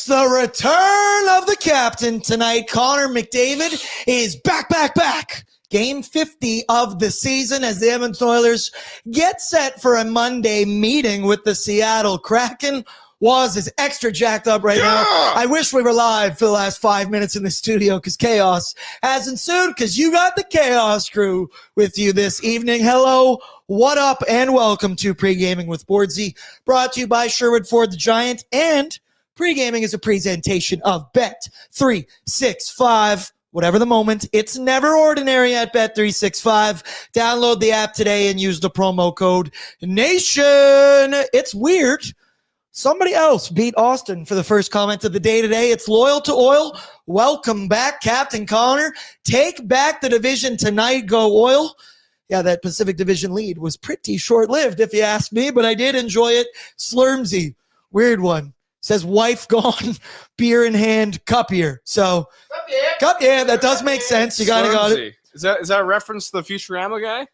the return of the captain tonight. Connor McDavid is back. Game 50 of the season as the Edmonton Oilers get set for a Monday meeting with the Seattle Kraken. Waz is extra jacked up right now. I wish we were live for the last 5 minutes in the studio because chaos has ensued because you got the chaos crew with you this evening. Hello, what up, and welcome to Pre-Gaming with Bordzy, brought to you by Sherwood Ford the Giant, and Pre-Gaming is a presentation of Bet365. Whatever the moment, it's never ordinary at Bet365. Download the app today and use the promo code NATION. It's weird. Somebody else beat Austin for the first comment of the day today. It's Loyal to Oil. Welcome back, Captain Connor. Take back the division tonight. Go Oil. Yeah, that Pacific Division lead was pretty short-lived, if you ask me, but I did enjoy it. Slurmsy, weird one. Says wife gone, beer in hand, cup here. So, cup, yeah, that does make sense. You got it. Is that a reference to the Futurama guy?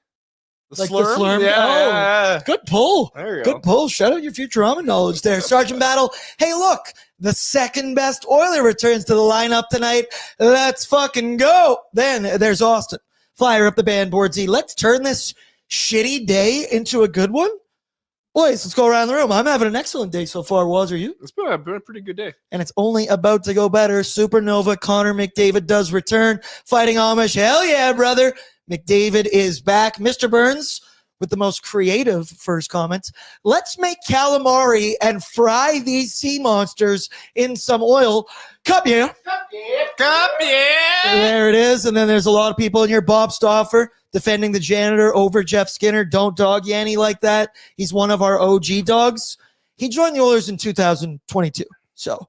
Like the slurm? Yeah. Good pull. There you go. Good pull. Shout out your Futurama knowledge there. Sergeant Battle. Hey, look, the second best Oiler returns to the lineup tonight. Let's fucking go. Then there's Austin. Fire up the band, Bordzy. Let's turn this shitty day into a good one. Boys, let's go around the room. I'm having an excellent day so far. Was, are you? It's been a pretty good day. And it's only about to go better. Supernova Connor McDavid does return. Fighting Amish. Hell yeah, brother. McDavid is back. Mr. Burns with the most creative first comment. Let's make calamari and fry these sea monsters in some oil. Cup, yeah. Cup, yeah. There it is. And then there's a lot of people in here. Bob Stauffer defending the janitor over Jeff Skinner. Don't dog Yanni like that. He's one of our OG dogs. He joined the Oilers in 2022. So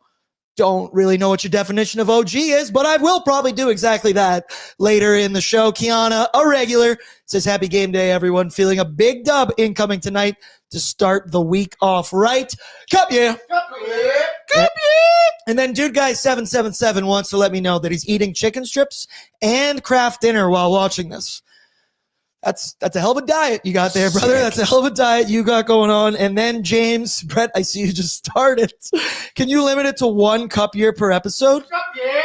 don't really know what your definition of OG is, but I will probably do exactly that later in the show. Kiana, a regular, says happy game day, everyone. Feeling a big dub incoming tonight to start the week off right. Cup, yeah. Cup, yeah. Cup, yeah. And then Dude Guy 777 wants to let me know that he's eating chicken strips and craft dinner while watching this. That's a hell of a diet you got there, brother. That's a hell of a diet you got going on. And then James, Brett, I see you just started. Can you limit it to 1 cup year per episode? Cup, yeah.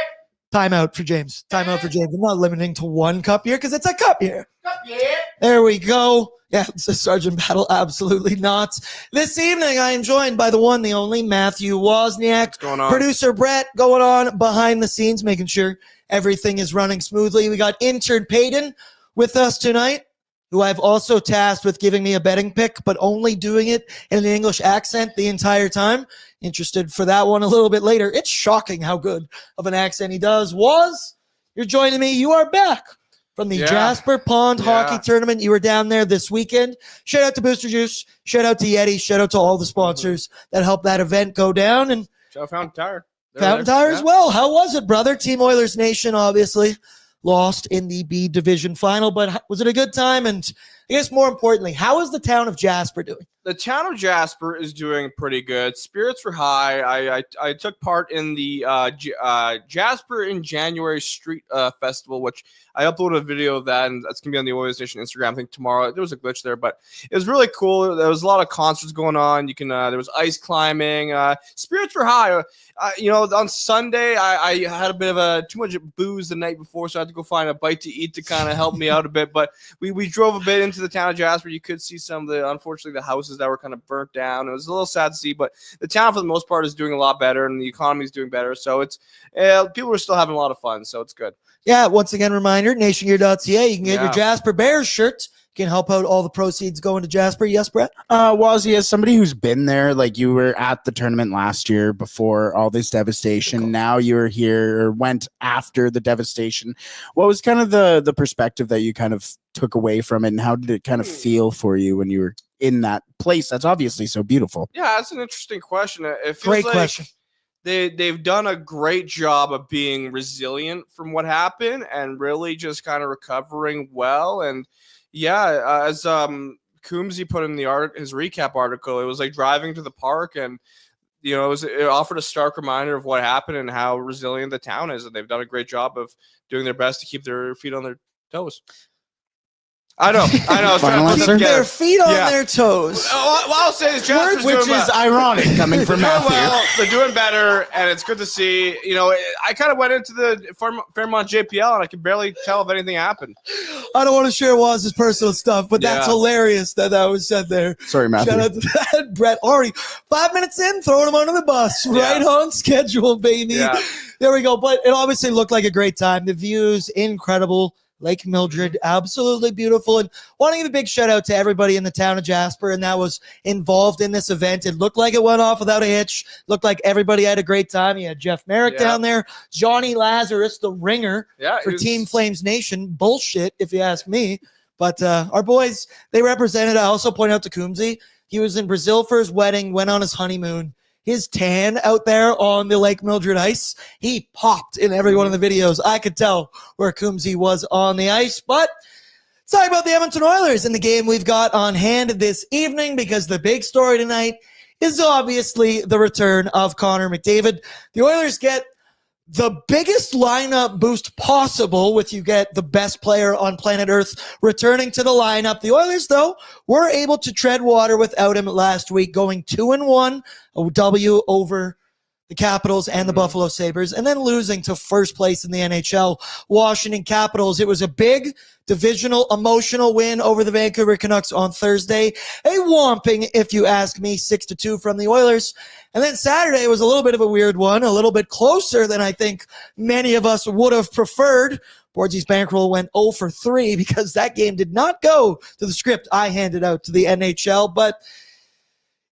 Time out for James. Time out for James. I'm not limiting to 1 cup year because it's a cup year. Cup, yeah. There we go. Yeah, it's a Sergeant Battle. Absolutely not. This evening, I am joined by the one, the only Matthew Wozniak. What's going on? Producer Brett going on behind the scenes, making sure everything is running smoothly. We got intern Peyton with us tonight, who I've also tasked with giving me a betting pick, but only doing it in an English accent the entire time. Interested for that one a little bit later. It's shocking how good of an accent he does. You're joining me. You are back from the Jasper Pond Hockey Tournament. You were down there this weekend. Shout out to Booster Juice. Shout out to Yeti. Shout out to all the sponsors that helped that event go down. And Shout out Fountain Tire. Fountain Tire as well. How was it, brother? Team Oilers Nation, obviously lost in the B Division final, but was it a good time? And I guess more importantly, how is the town of Jasper doing? The town of Jasper is doing pretty good. Spirits were high. I took part in the Jasper in January Street Festival, which I uploaded a video of that, and that's going to be on the Oilersnation Instagram, I think, tomorrow. There was a glitch there, but it was really cool. There was a lot of concerts going on. You can there was ice climbing. Spirits were high. On Sunday, I had a bit of too much booze the night before, so I had to go find a bite to eat to kind of help me out a bit. But we drove a bit into the town of Jasper. You could see some of unfortunately, the houses that were kind of burnt down. It was a little sad to see, but the town, for the most part, is doing a lot better, and the economy is doing better. So it's people are still having a lot of fun, so it's good. Yeah, once again, reminder, nationgear.ca. You can get your Jasper Bears shirt. You can help out all the proceeds going to Jasper. Yes, Brett? Wazzy, as somebody who's been there, like you were at the tournament last year before all this devastation. Cool. Now you're here, or went after the devastation. What was kind of the perspective that you kind of took away from it, and how did it kind of feel for you when you were in that place that's obviously so beautiful? Yeah, that's an interesting question. It feels Great like question. They've done a great job of being resilient from what happened and really just kind of recovering well. And yeah, as Coombsy put in his recap article, it was like driving to the park, and it offered a stark reminder of what happened and how resilient the town is, and they've done a great job of doing their best to keep their feet on their toes. I know. I was trying to put them Keep their together. feet on Yeah. their toes. Well, I'll say is Jasper's Which doing is well. ironic coming from They're doing Matthew. well. They're doing better, and it's good to see. You know, I kind of went into the Fairmont JPL, and I could barely tell if anything happened. I don't want to share Waz's personal stuff, but that's Yeah. hilarious that was said there. Sorry, Matthew. Shout out to that. Brett already 5 minutes in, throwing him under the bus. Right on schedule, baby. Yeah. There we go. But it obviously looked like a great time. The views, incredible. Lake Mildred, absolutely beautiful. And want to give a big shout out to everybody in the town of Jasper and that was involved in this event. It looked like it went off without a hitch. Looked like everybody had a great time. You had Jeff Merrick down there, Johnny Lazarus, the ringer for Team Flames Nation. Bullshit, if you ask me. But our boys, they represented. I also point out to Coombsy. He was in Brazil for his wedding, went on his honeymoon. His tan out there on the Lake Mildred ice, he popped in every one of the videos. I could tell where Coombsy was on the ice. But let's talk about the Edmonton Oilers and the game we've got on hand this evening because the big story tonight is obviously the return of Connor McDavid. The Oilers get the biggest lineup boost possible with you get the best player on planet Earth returning to the lineup. The Oilers, though, were able to tread water without him last week, going 2-1, a W over the Capitals and the Buffalo Sabres, and then losing to first place in the NHL, Washington Capitals. It was a big divisional emotional win over the Vancouver Canucks on Thursday. A whomping, if you ask me, 6-2 from the Oilers. And then Saturday was a little bit of a weird one, a little bit closer than I think many of us would have preferred. Bordzy's bankroll went 0 for 3 because that game did not go to the script I handed out to the NHL. But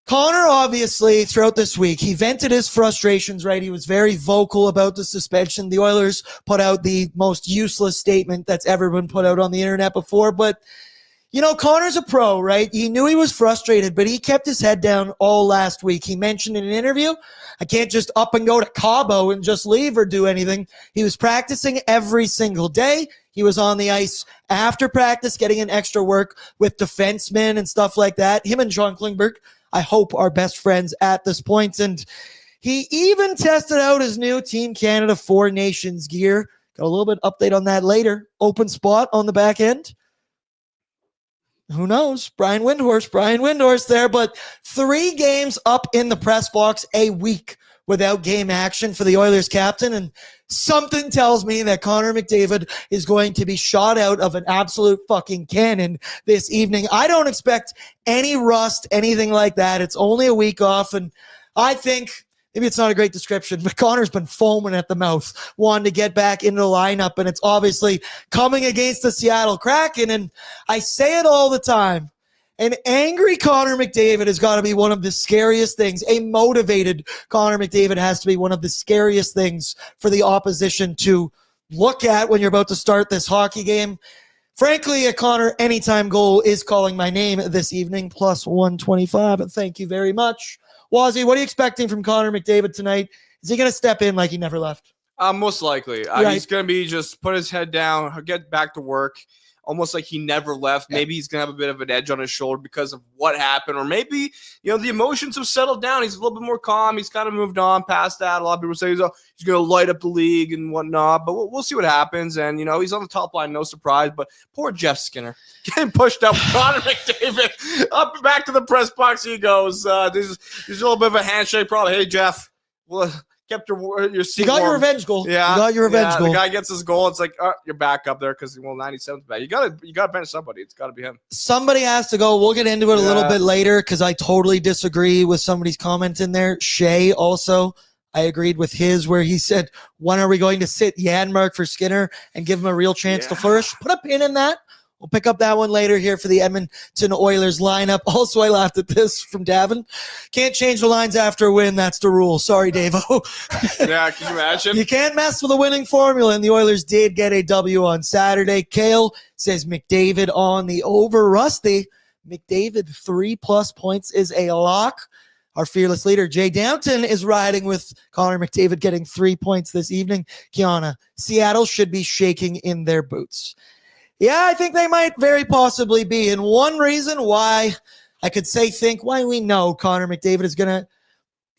Connor, obviously, throughout this week, he vented his frustrations, right? He was very vocal about the suspension. The Oilers put out the most useless statement that's ever been put out on the internet before. But, you know, Connor's a pro, right? He knew he was frustrated, but he kept his head down all last week. He mentioned in an interview, I can't just up and go to Cabo and just leave or do anything. He was practicing every single day. He was on the ice after practice, getting in extra work with defensemen and stuff like that. Him and John Klingberg, I hope, are best friends at this point. And he even tested out his new Team Canada 4 Nations gear. Got a little bit update on that later. Open spot on the back end. Who knows? Brian Windhorst there. But 3 games up in the press box a week without game action for the Oilers captain. And something tells me that Connor McDavid is going to be shot out of an absolute fucking cannon this evening. I don't expect any rust, anything like that. It's only a week off. And I think, maybe it's not a great description, but Connor's been foaming at the mouth, wanting to get back into the lineup. And it's obviously coming against the Seattle Kraken. And I say it all the time. An angry Connor McDavid has got to be one of the scariest things. A motivated Connor McDavid has to be one of the scariest things for the opposition to look at when you're about to start this hockey game. Frankly, a Connor anytime goal is calling my name this evening, plus 125. And thank you very much. Wazzy, what are you expecting from Connor McDavid tonight? Is he going to step in like he never left? Most likely. He's going to be just put his head down, get back to work. Almost like he never left. Maybe he's going to have a bit of an edge on his shoulder because of what happened. Or maybe, you know, the emotions have settled down. He's a little bit more calm. He's kind of moved on past that. A lot of people say he's going to light up the league and whatnot. But we'll see what happens. And, you know, he's on the top line, no surprise. But poor Jeff Skinner getting pushed up. Connor McDavid up and back to the press box he goes. There's a little bit of a handshake probably. Hey, Jeff. Well, kept your seat. You got warm. your revenge goal. Yeah, you got your revenge goal. The guy gets his goal. It's like, you're back up there because 97's bad. You got to bench somebody. It's got to be him. Somebody has to go. We'll get into it a little bit later because I totally disagree with somebody's comment in there. Shea also, I agreed with his where he said, when are we going to sit Janmark for Skinner and give him a real chance to flourish? Put a pin in that. We'll pick up that one later here for the Edmonton Oilers lineup. Also, I laughed at this from Davin. Can't change the lines after a win. That's the rule. Sorry, Davo. Yeah, can you imagine? You can't mess with a winning formula, and the Oilers did get a W on Saturday. Kale says McDavid on the over. Rusty, McDavid 3+ points is a lock. Our fearless leader, Jay Downton, is riding with Connor McDavid getting 3 points this evening. Kiana, Seattle should be shaking in their boots. Yeah, I think they might very possibly be. And one reason why I could think why we know Connor McDavid is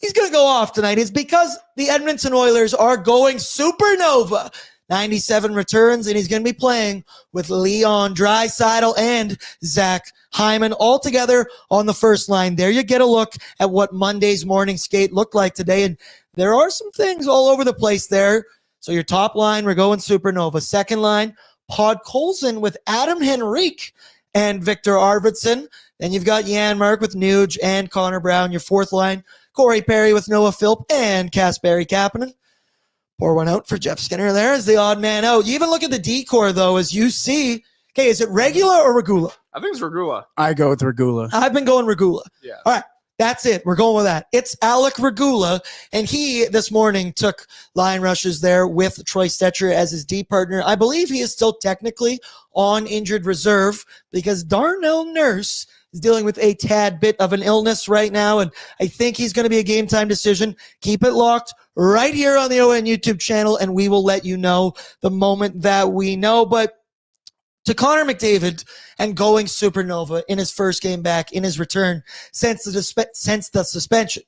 he's gonna go off tonight is because the Edmonton Oilers are going supernova. 97 returns, and he's going to be playing with Leon Draisaitl and Zach Hyman all together on the first line. There you get a look at what Monday's morning skate looked like today, and there are some things all over the place there. So your top line, we're going Supernova. Second line, Pod Colson with Adam Henrique and Victor Arvidsson. Then you've got Janmark with Nuge and Connor Brown. Your fourth line, Corey Perry with Noah Philp and Kasperi Kapanen. Pour one out for Jeff Skinner there as the odd man out. You even look at the decor, though, as you see. Okay, is it Regula or Regula? I think it's Regula. I go with Regula. I've been going Regula. Yeah. All right. That's it. We're going with that. It's Alec Regula, and he this morning took line rushes there with Troy Stetcher as his D partner. I believe he is still technically on injured reserve because Darnell Nurse is dealing with a tad bit of an illness right now, and I think he's going to be a game time decision. Keep it locked right here on the ON YouTube channel, and we will let you know the moment that we know. But to Connor McDavid and going Supernova in his first game back, in his return since the suspension.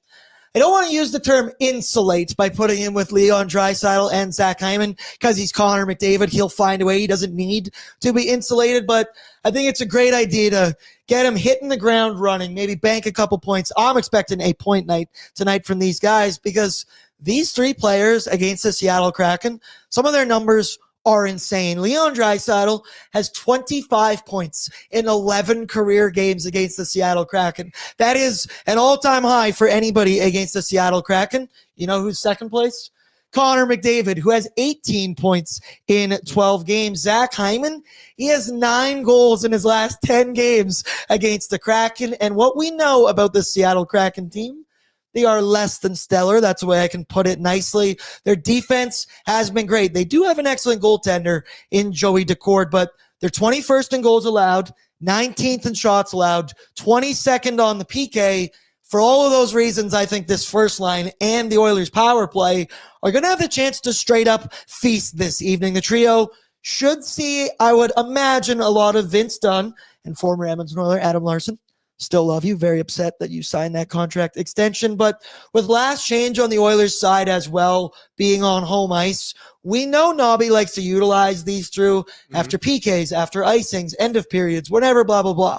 I don't want to use the term insulate by putting him with Leon Draisaitl and Zach Hyman because he's Connor McDavid. He'll find a way. He doesn't need to be insulated, but I think it's a great idea to get him hitting the ground running, maybe bank a couple points. I'm expecting a point night tonight from these guys because these three players against the Seattle Kraken, some of their numbers are insane. Leon Draisaitl has 25 points in 11 career games against the Seattle Kraken. That is an all-time high for anybody against the Seattle Kraken. You know who's second place? Connor McDavid, who has 18 points in 12 games. Zach Hyman, he has 9 goals in his last 10 games against the Kraken. And what we know about the Seattle Kraken team, they are less than stellar. That's the way I can put it nicely. Their defense has been great. They do have an excellent goaltender in Joey Decord, but they're 21st in goals allowed, 19th in shots allowed, 22nd on the PK. For all of those reasons, I think this first line and the Oilers power play are going to have the chance to straight up feast this evening. The trio should see, I would imagine, a lot of Vince Dunn and former Edmonton Oiler Adam Larsson. Still love you. Very upset that you signed that contract extension. But with last change on the Oilers side as well, being on home ice, we know Nobby likes to utilize these through after PKs, after icings, end of periods, whatever, blah, blah, blah.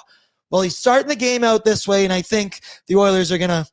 Well, he's starting the game out this way, and I think the Oilers are going to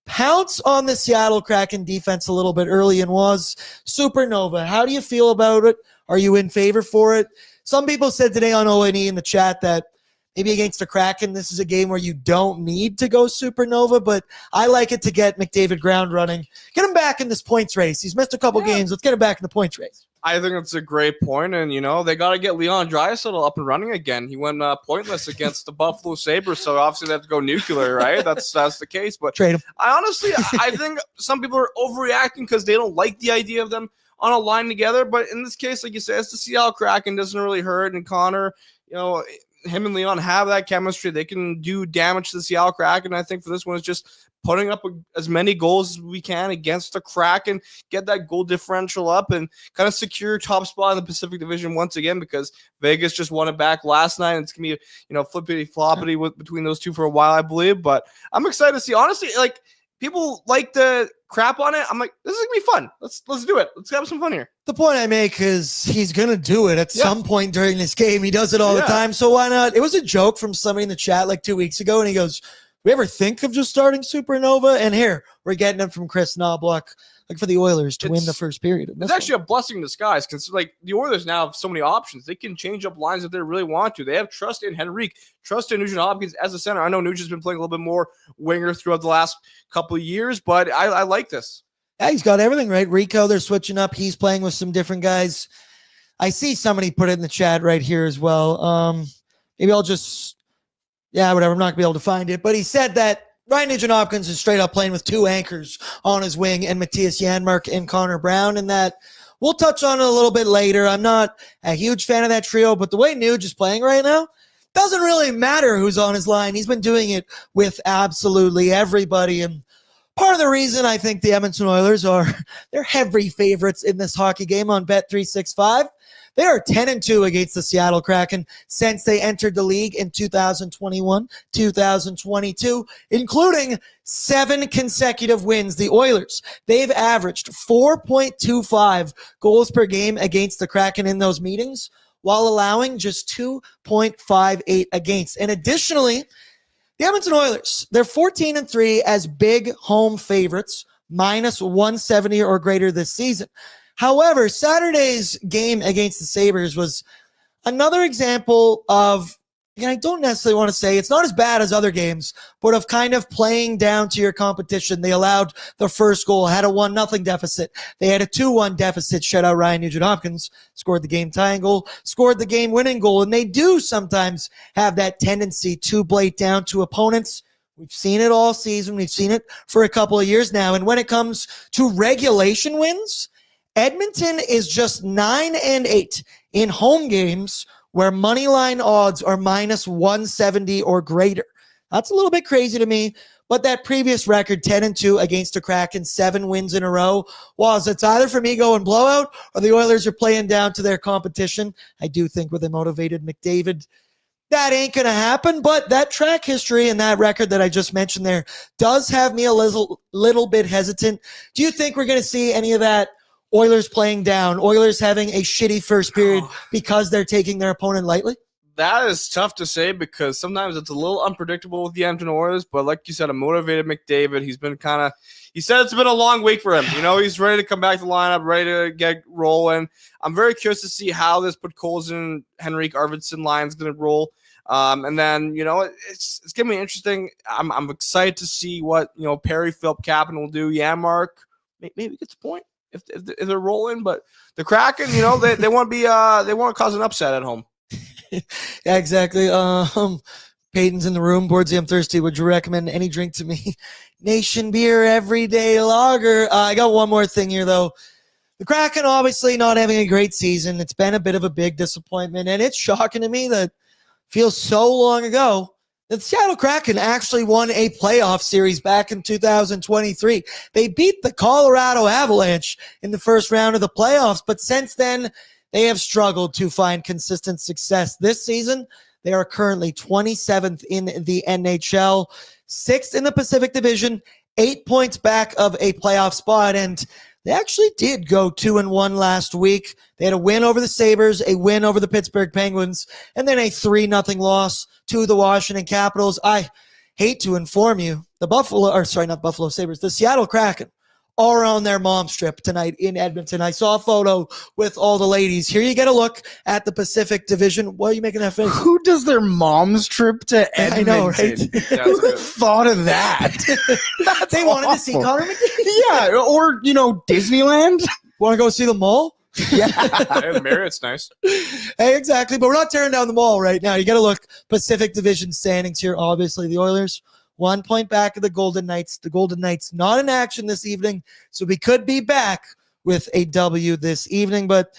pounce on the Seattle Kraken defense a little bit early and was Supernova. How do you feel about it? Are you in favor for it? Some people said today on ONE in the chat that maybe against the Kraken, this is a game where you don't need to go Supernova, but I like it to get McDavid ground running. Get him back in this points race. He's missed a couple games. Let's get him back in the points race. I think that's a great point, and they got to get Leon Draisaitl up and running again. He went pointless against the Buffalo Sabres, so obviously they have to go nuclear, right? That's the case. But trade him. I think some people are overreacting because they don't like the idea of them on a line together. But in this case, like you said, it's the Seattle Kraken, doesn't really hurt, and Connor, him and Leon have that chemistry. They can do damage to the Seattle Kraken. I think for this one, it's just putting up as many goals as we can against the Kraken, get that goal differential up, and kind of secure top spot in the Pacific Division once again because Vegas just won it back last night. And it's going to be, flippity-floppity between those two for a while, I believe. But I'm excited to see. Honestly, like, people like to crap on it. I'm like, this is going to be fun. Let's do it. Let's have some fun here. The point I make is he's going to do it at some point during this game. He does it all the time, so why not? It was a joke from somebody in the chat like 2 weeks ago, and he goes, we ever think of just starting Supernova? And here, we're getting it from Chris Knobloch, like for the Oilers to win the first period. It's actually a blessing in disguise because the Oilers now have so many options. They can change up lines if they really want to. They have trust in Henrique, trust in Nugent Hopkins as a center. I know Nugent's been playing a little bit more winger throughout the last couple of years, but I like this. Yeah, he's got everything right. Rico, they're switching up. He's playing with some different guys. I see somebody put it in the chat right here as well. Maybe I'll just, whatever. I'm not going to be able to find it. But he said that Ryan Nugent-Hopkins is straight up playing with 2 anchors on his wing and Matthias Janmark and Connor Brown, and that we'll touch on it a little bit later. I'm not a huge fan of that trio, but the way Nuge is playing right now, doesn't really matter who's on his line. He's been doing it with absolutely everybody, and part of the reason I think the Edmonton Oilers they're heavy favorites in this hockey game on Bet365, They are 10-2 against the Seattle Kraken since they entered the league in 2021, 2022, including 7 consecutive wins. The Oilers, they've averaged 4.25 goals per game against the Kraken in those meetings, while allowing just 2.58 against. And additionally, the Edmonton Oilers, they're 14-3 as big home favorites, minus 170 or greater this season. However, Saturday's game against the Sabres was another example of, I don't necessarily want to say it's not as bad as other games, but of kind of playing down to your competition. They allowed the first goal, had a 1-0 deficit. They had a 2-1 deficit, shut out Ryan Nugent-Hopkins, scored the game-tying goal, scored the game-winning goal, and they do sometimes have that tendency to play down to opponents. We've seen it all season. We've seen it for a couple of years now. And when it comes to regulation wins, Edmonton is just 9-8 in home games where moneyline odds are minus 170 or greater. That's a little bit crazy to me, but that previous record, 10-2 against the Kraken, 7 wins in a row, was it's either for me going blowout or the Oilers are playing down to their competition. I do think with a motivated McDavid, that ain't going to happen, but that track history and that record that I just mentioned there does have me a little bit hesitant. Do you think we're going to see any of that? Oilers playing down, Oilers having a shitty first period because they're taking their opponent lightly? That is tough to say because sometimes it's a little unpredictable with the Edmonton Oilers. But like you said, a motivated McDavid, he said it's been a long week for him. He's ready to come back to the lineup, ready to get rolling. I'm very curious to see how this Podkolzin, Henrik Arvidsson line is going to roll. And then, it's going to be interesting. I'm excited to see what, Perry, Philip Kappen will do. Janmark maybe gets a point if they're rolling, but the Kraken, they want to be, they want to cause an upset at home. Yeah, exactly. Peyton's in the room. Bordzy, I'm thirsty. Would you recommend any drink to me? Nation beer, everyday lager. I got one more thing here, though. The Kraken obviously not having a great season. It's been a bit of a big disappointment, and it's shocking to me that feels so long ago the Seattle Kraken actually won a playoff series back in 2023. They beat the Colorado Avalanche in the first round of the playoffs, but since then, they have struggled to find consistent success. This season, they are currently 27th in the NHL, 6th in the Pacific Division, 8 points back of a playoff spot, and they actually did go 2-1 last week. They had a win over the Sabres, a win over the Pittsburgh Penguins, and then a 3-0 loss to the Washington Capitals. I hate to inform you, the Seattle Kraken are on their mom's trip tonight in Edmonton. I saw a photo with all the ladies. Here you get a look at the Pacific Division. Why are you making that face? Who does their mom's trip to Edmonton? I know, right? Who thought of that? They wanted to see Connor McDavid. Yeah, or, Disneyland. Want to go see the mall? Yeah. The Marriott's nice. Hey, exactly. But we're not tearing down the mall right now. You got to look Pacific Division standings here. Obviously, the Oilers 1 point back of the Golden Knights. The Golden Knights not in action this evening, so we could be back with a W this evening. But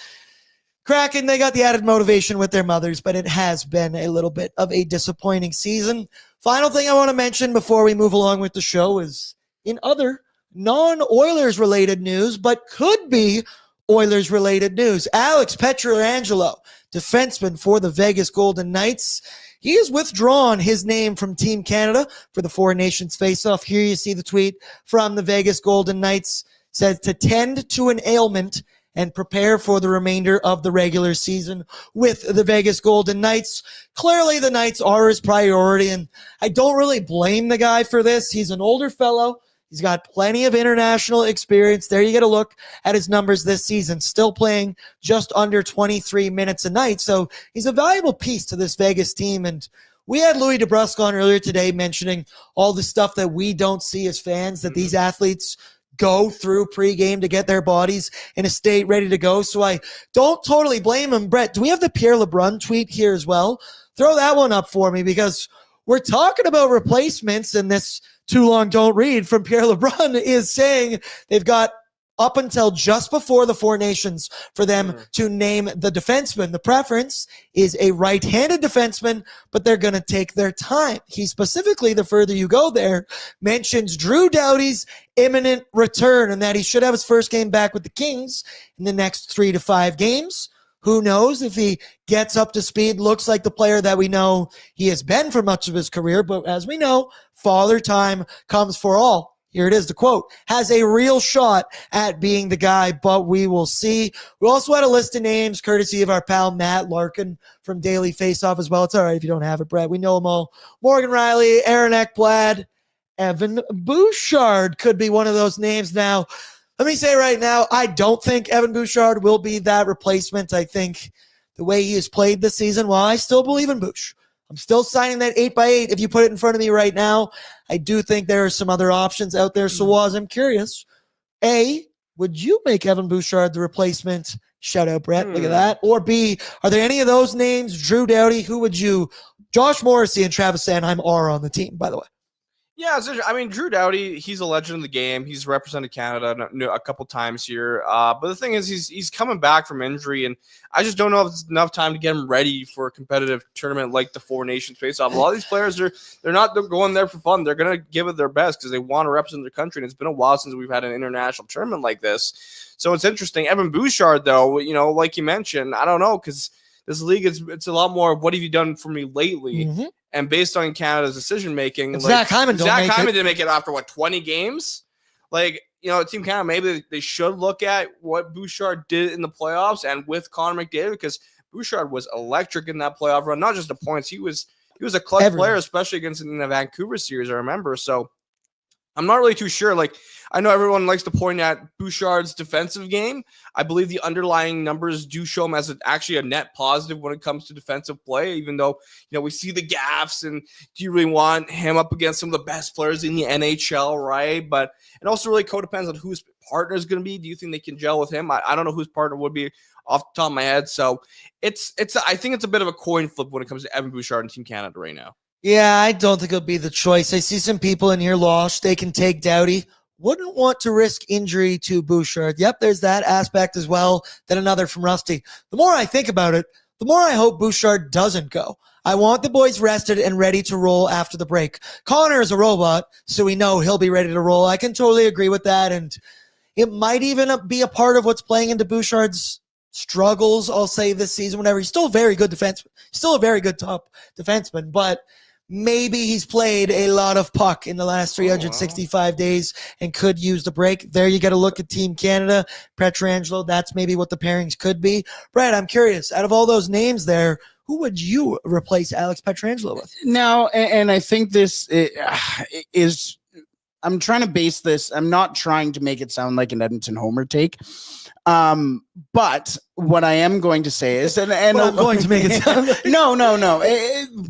Kraken, they got the added motivation with their mothers, but it has been a little bit of a disappointing season. Final thing I want to mention before we move along with the show is in other non-Oilers related news, but could be Oilers related news. Alex Pietrangelo, defenseman for the Vegas Golden Knights, he has withdrawn his name from Team Canada for the Four Nations face-off. Here you see the tweet from the Vegas Golden Knights. It says to tend to an ailment and prepare for the remainder of the regular season with the Vegas Golden Knights. Clearly the Knights are his priority, and I don't really blame the guy for this. He's an older fellow. He's got plenty of international experience. There you get a look at his numbers this season, still playing just under 23 minutes a night. So he's a valuable piece to this Vegas team. And we had Louis DeBrusque on earlier today mentioning all the stuff that we don't see as fans, that these athletes go through pregame to get their bodies in a state ready to go. So I don't totally blame him. Brett, do we have the Pierre LeBrun tweet here as well? Throw that one up for me, because we're talking about replacements, and this Too Long Don't Read from Pierre LeBrun is saying they've got up until just before the Four Nations for them to name the defenseman. The preference is a right-handed defenseman, but they're going to take their time. He specifically, the further you go there, mentions Drew Doughty's imminent return and that he should have his first game back with the Kings in the next 3 to 5 games. Who knows if he gets up to speed, looks like the player that we know he has been for much of his career. But as we know, father time comes for all. Here it is, the quote, has a real shot at being the guy, but we will see. We also had a list of names courtesy of our pal Matt Larkin from Daily Faceoff as well. It's all right if you don't have it, Brett. We know them all. Morgan Riley, Aaron Ekblad, Evan Bouchard could be one of those names. Now, let me say right now, I don't think Evan Bouchard will be that replacement. I think the way he has played this season, while I still believe in Bouch, I'm still signing that 8x8. If you put it in front of me right now, I do think there are some other options out there. So, Waz, I'm curious. A, would you make Evan Bouchard the replacement? Shout out, Brett. Look at that. Or B, are there any of those names? Drew Doughty, who would you? Josh Morrissey and Travis Sanheim are on the team, by the way. Yeah, I mean, Drew Doughty, he's a legend in the game. He's represented Canada a couple times here. But the thing is, he's coming back from injury, and I just don't know if it's enough time to get him ready for a competitive tournament like the Four Nations Face-Off. A lot of these players, they're not going there for fun. They're going to give it their best because they want to represent their country, and it's been a while since we've had an international tournament like this. So it's interesting. Evan Bouchard, though, like you mentioned, I don't know, because this league, it's a lot more of what have you done for me lately? Mm-hmm. And based on Canada's decision making, Zach Hyman didn't make it after 20 games. Team Canada, maybe they should look at what Bouchard did in the playoffs and with Connor McDavid, because Bouchard was electric in that playoff run. Not just the points, he was a clutch player, especially against in the Vancouver series. I remember. So I'm not really too sure. I know everyone likes to point at Bouchard's defensive game. I believe the underlying numbers do show him as actually a net positive when it comes to defensive play, even though, we see the gaffes, and do you really want him up against some of the best players in the NHL, right? But it also really co-depends on whose partner is going to be. Do you think they can gel with him? I don't know whose partner would be off the top of my head. So I think it's a bit of a coin flip when it comes to Evan Bouchard and Team Canada right now. Yeah, I don't think it'll be the choice. I see some people in here lost. They can take Doughty. Wouldn't want to risk injury to Bouchard. Yep, there's that aspect as well. Then another from Rusty. The more I think about it, the more I hope Bouchard doesn't go. I want the boys rested and ready to roll after the break. Connor is a robot, so we know he'll be ready to roll. I can totally agree with that, and it might even be a part of what's playing into Bouchard's struggles, I'll say, this season, whenever. He's still a very good defenseman. Still a very good top defenseman, but maybe he's played a lot of puck in the last 365 days and could use the break. There you got to look at Team Canada. Pietrangelo, that's maybe what the pairings could be. Brad, I'm curious, out of all those names there, who would you replace Alex Pietrangelo with? Now, and I think this is, I'm trying to base this, I'm not trying to make it sound like an Edmonton Homer take. But what I am going to say is, and I'm going to make it sound like no.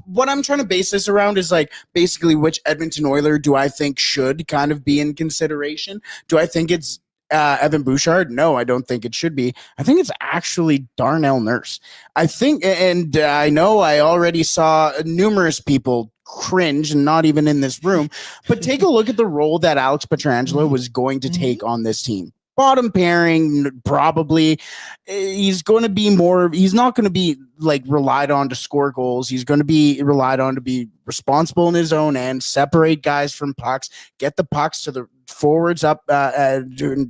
What I'm trying to base this around is basically which Edmonton Oiler do I think should kind of be in consideration? Do I think it's Evan Bouchard? No, I don't think it should be. I think it's actually Darnell Nurse. I think, and I know I already saw numerous people cringe, and not even in this room, but take a look at the role that Alex Pietrangelo was going to take on this team. Bottom pairing, probably. He's going to be more, he's not going to be relied on to score goals. He's going to be relied on to be responsible in his own end, separate guys from pucks, get the pucks to the forwards up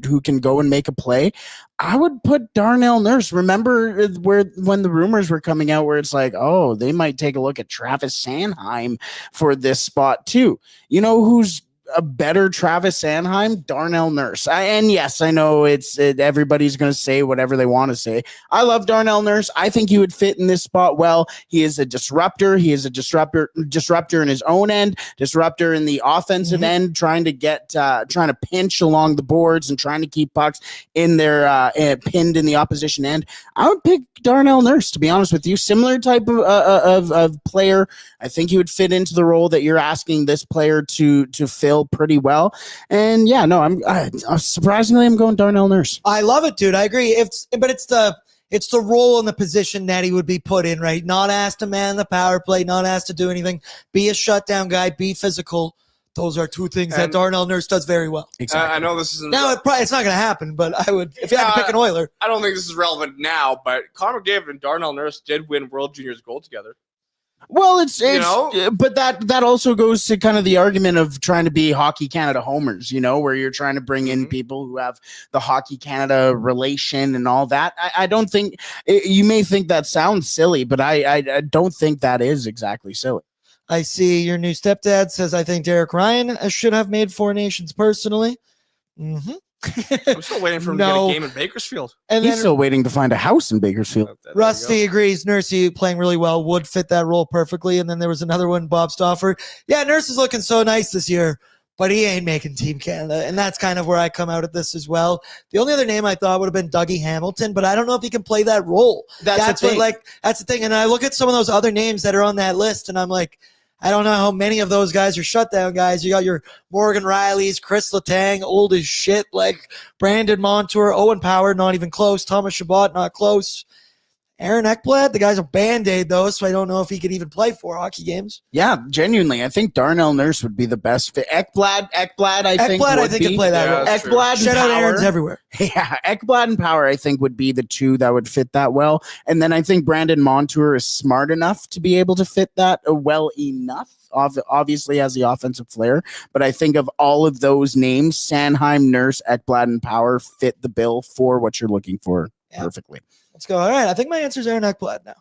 who can go and make a play. I would put Darnell Nurse. Remember when the rumors were coming out where it's they might take a look at Travis Sanheim for this spot too. You know who's a better Travis Sanheim? Darnell Nurse. And yes, I know everybody's going to say whatever they want to say. I love Darnell Nurse. I think he would fit in this spot well. He is a disruptor. He is a disruptor in his own end, disruptor in the offensive end, trying to pinch along the boards and trying to keep pucks in their pinned in the opposition end. I would pick Darnell Nurse, to be honest with you. Similar type of player. I think he would fit into the role that you're asking this player to fill pretty well. And yeah, no, I'm surprisingly I'm going Darnell Nurse. I love it, dude. I agree. But it's the role and the position that he would be put in, right? Not asked to man the power play, not asked to do anything. Be a shutdown guy, be physical. Those are two things that Darnell Nurse does very well. Exactly. I know this isn't. Now it's not going to happen, but I would, if you had to pick an Oiler. I don't think this is relevant now, but Connor McDavid and Darnell Nurse did win World Juniors gold together. Well, it's know? but that also goes to kind of the argument of trying to be Hockey Canada homers, where you're trying to bring in people who have the Hockey Canada relation and all that. I don't think you may think that sounds silly, but I don't think that is exactly silly. I see your new stepdad says, I think Derek Ryan should have made Four Nations personally. Mm-hmm. I'm still waiting for him to get a game in Bakersfield. And he's still waiting to find a house in Bakersfield. Rusty agrees. Nursey playing really well, would fit that role perfectly. And then there was another one, Bob Stauffer. Yeah, Nurse is looking so nice this year, but he ain't making Team Canada. And that's kind of where I come out at this as well. The only other name I thought would have been Dougie Hamilton, but I don't know if he can play that role. That's the thing. And I look at some of those other names that are on that list, and I'm like, I don't know how many of those guys are shutdown guys. You got your Morgan Rileys, Chris Letang, old as shit, like Brandon Montour, Owen Power, not even close. Thomas Chabot, not close. Aaron Ekblad, the guy's a Band-Aid, though, so I don't know if he could even play 4 hockey games. Yeah, genuinely. I think Darnell Nurse would be the best fit. Ekblad, I think can play that role. Ekblad, shout out Aaron's everywhere. Yeah, Ekblad and Power, I think, would be the two that would fit that well. And then I think Brandon Montour is smart enough to be able to fit that well enough. Obviously has the offensive flair, but I think of all of those names, Sanheim, Nurse, Ekblad, and Power fit the bill for what you're looking for perfectly. Let's go. All right, I think my answer is Aaron Ekblad now.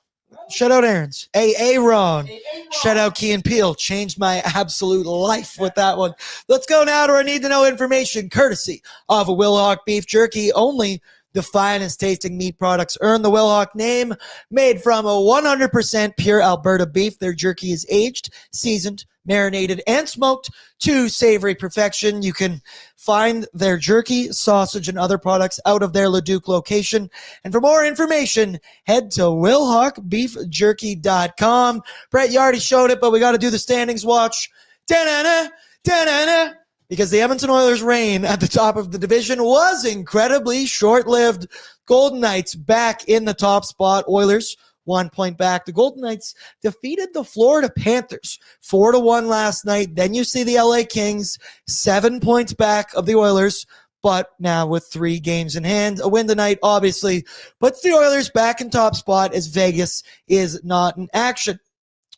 Shout out Aaron's. Aaron. Shout out Key and Peele. Changed my absolute life with that one. Let's go now to our need to know information, courtesy of a Wilhauk Beef Jerky. Only the finest tasting meat products earn the Wilhauk name. Made from a 100% pure Alberta beef, their jerky is aged, seasoned, marinated, and smoked to savory perfection. You can find their jerky, sausage, and other products out of their Leduc location. And for more information, head to WilhaukBeefJerky.com. Brett, you already showed it, but we got to do the standings watch. Da-na-na, da-na-na. Because the Edmonton Oilers' reign at the top of the division was incredibly short-lived. Golden Knights back in the top spot. Oilers 1 point back. The Golden Knights defeated the Florida Panthers 4-1 last night. Then you see the LA Kings 7 points back of the Oilers, but now with 3 games in hand. A win tonight, obviously, puts the Oilers back in top spot as Vegas is not in action.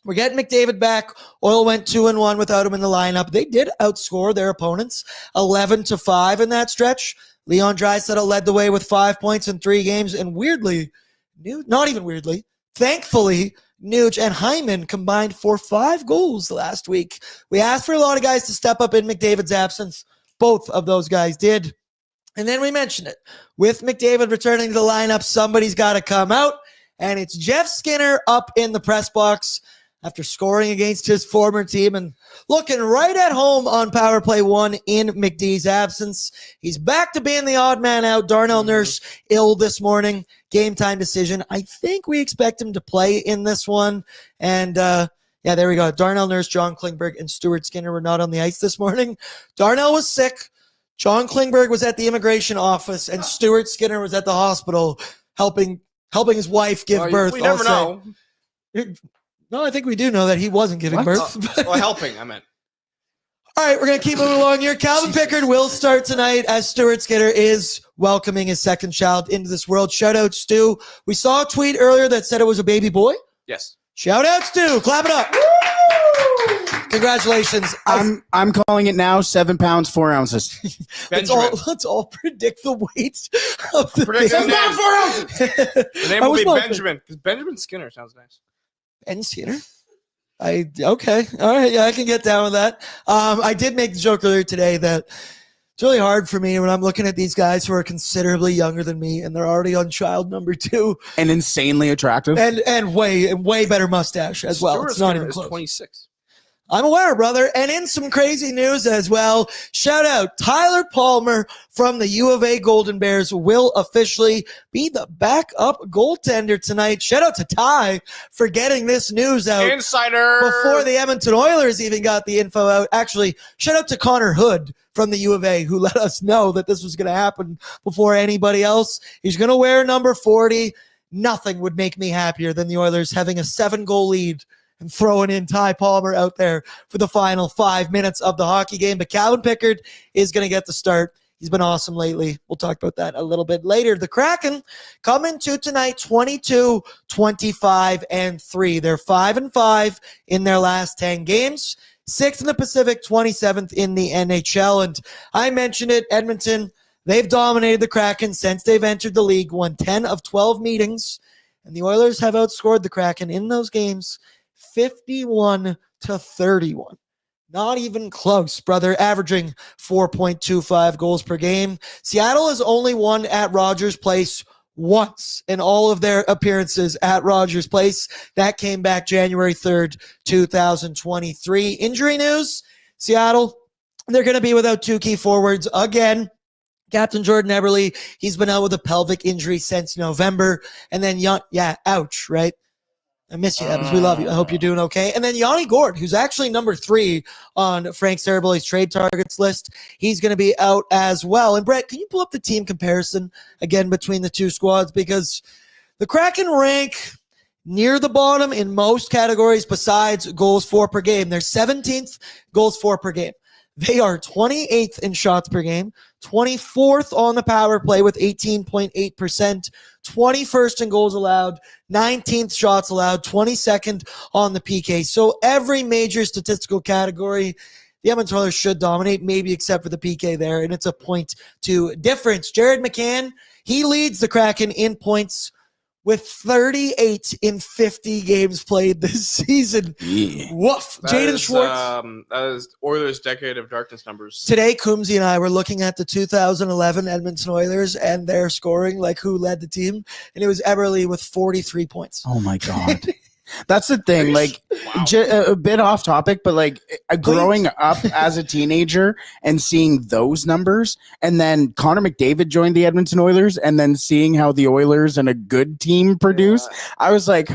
We're getting McDavid back. Oil went 2-1 without him in the lineup. They did outscore their opponents 11-5 in that stretch. Leon Draisaitl led the way with 5 points in 3 games. And weirdly, not even weirdly, thankfully, Nuge and Hyman combined for 5 goals last week. We asked for a lot of guys to step up in McDavid's absence. Both of those guys did. And then we mentioned it. With McDavid returning to the lineup, somebody's got to come out. And it's Jeff Skinner up in the press box after scoring against his former team and looking right at home on power play 1 in McD's absence. He's back to being the odd man out. Darnell Nurse ill this morning. Game time decision. I think we expect him to play in this one. And yeah, there we go. Darnell Nurse, John Klingberg, and Stuart Skinner were not on the ice this morning. Darnell was sick. John Klingberg was at the immigration office, and Stuart Skinner was at the hospital helping his wife give birth. We never know. No, I think we do know that he wasn't giving birth. Well, helping, I meant. All right, we're going to keep moving along here. Calvin Pickard will start tonight as Stuart Skinner is welcoming his second child into this world. Shout out, Stu. We saw a tweet earlier that said it was a baby boy. Yes. Shout out, Stu. Clap it up. Woo! Congratulations. I'm calling it now. 7 pounds 4 ounces. let's all predict the weight of the Predict 7 pounds 4 ounces. The name will be Benjamin, because Benjamin Skinner sounds nice. Ben Skinner? Okay. All right. Yeah, I can get down with that. I did make the joke earlier today that it's really hard for me when I'm looking at these guys who are considerably younger than me and they're already on child number 2. And insanely attractive. And way better mustache as well. It's not even close. 26. I'm aware, brother. And in some crazy news as well, shout out Tyler Palmer from the U of A Golden Bears will officially be the backup goaltender tonight. Shout out to Ty for getting this news out. Insider. Before the Edmonton Oilers even got the info out. Actually, shout out to Connor Hood from the U of A who let us know that this was going to happen before anybody else. He's going to wear number 40. Nothing would make me happier than the Oilers having a 7-goal lead and throwing in Ty Palmer out there for the final 5 minutes of the hockey game. But Calvin Pickard is going to get the start. He's been awesome lately. We'll talk about that a little bit later. The Kraken come into tonight 22, 25, and 3. They're 5-5 in their last 10 games. 6th in the Pacific, 27th in the NHL. And I mentioned it, Edmonton, they've dominated the Kraken since they've entered the league, won 10 of 12 meetings. And the Oilers have outscored the Kraken in those games 51-31. Not even close, brother, averaging 4.25 goals per game. Seattle has only won at Rogers Place once in all of their appearances at Rogers Place. That came back January 3rd, 2023. Injury news, Seattle, they're going to be without 2 key forwards again. Captain Jordan Eberle, he's been out with a pelvic injury since November. And then, ouch, right? I miss you, Evans. We love you. I hope you're doing okay. And then Yanni Gourde, who's actually number 3 on Frank Sarabolli's trade targets list. He's going to be out as well. And Brett, can you pull up the team comparison again between the two squads? Because the Kraken rank near the bottom in most categories besides goals for per game. They're 17th goals for per game. They are 28th in shots per game, 24th on the power play with 18.8%, 21st in goals allowed, 19th shots allowed, 22nd on the PK. So every major statistical category, the Edmonton Oilers should dominate, maybe except for the PK there, and it's a 0.2 difference. Jared McCann, he leads the Kraken in points with 38 in 50 games played this season. Yeah. Woof. Jaden Schwartz. That is Oilers' decade of darkness numbers. Today, Coombsy and I were looking at the 2011 Edmonton Oilers and their scoring, like who led the team, and it was Eberle with 43 points. Oh my God. That's the thing. Like, Wow. a bit off topic, but like growing up as a teenager and seeing those numbers, and then Connor McDavid joined the Edmonton Oilers, and then seeing how the Oilers and a good team produce, I was like,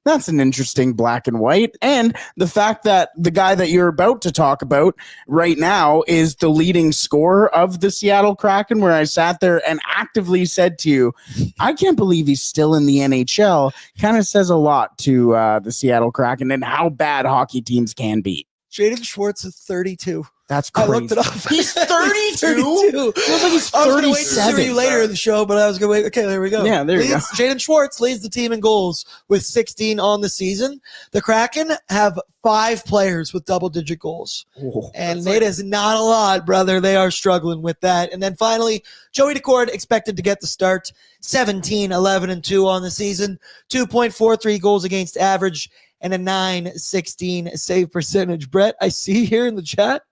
that's an interesting black and white. And the fact that the guy that you're about to talk about right now is the leading scorer of the Seattle Kraken, where I sat there and actively said to you, I can't believe he's still in the NHL, kind of says a lot to the Seattle Kraken and how bad hockey teams can be. Jaden Schwartz is 32. That's I crazy. looked it up. He's 32? 32. Feels like he's I was going to wait to see 37. you later in the show, but I was going to wait. Okay, there we go. Yeah, there you go. Jaden Schwartz leads the team in goals with 16 on the season. The Kraken have 5 players with double-digit goals. Oh, And it is not a lot, brother. They are struggling with that. And then finally, Joey Decord expected to get the start. 17, 11, and 2 on the season. 2.43 goals against average and a 9.16 save percentage. Brett, I see here in the chat,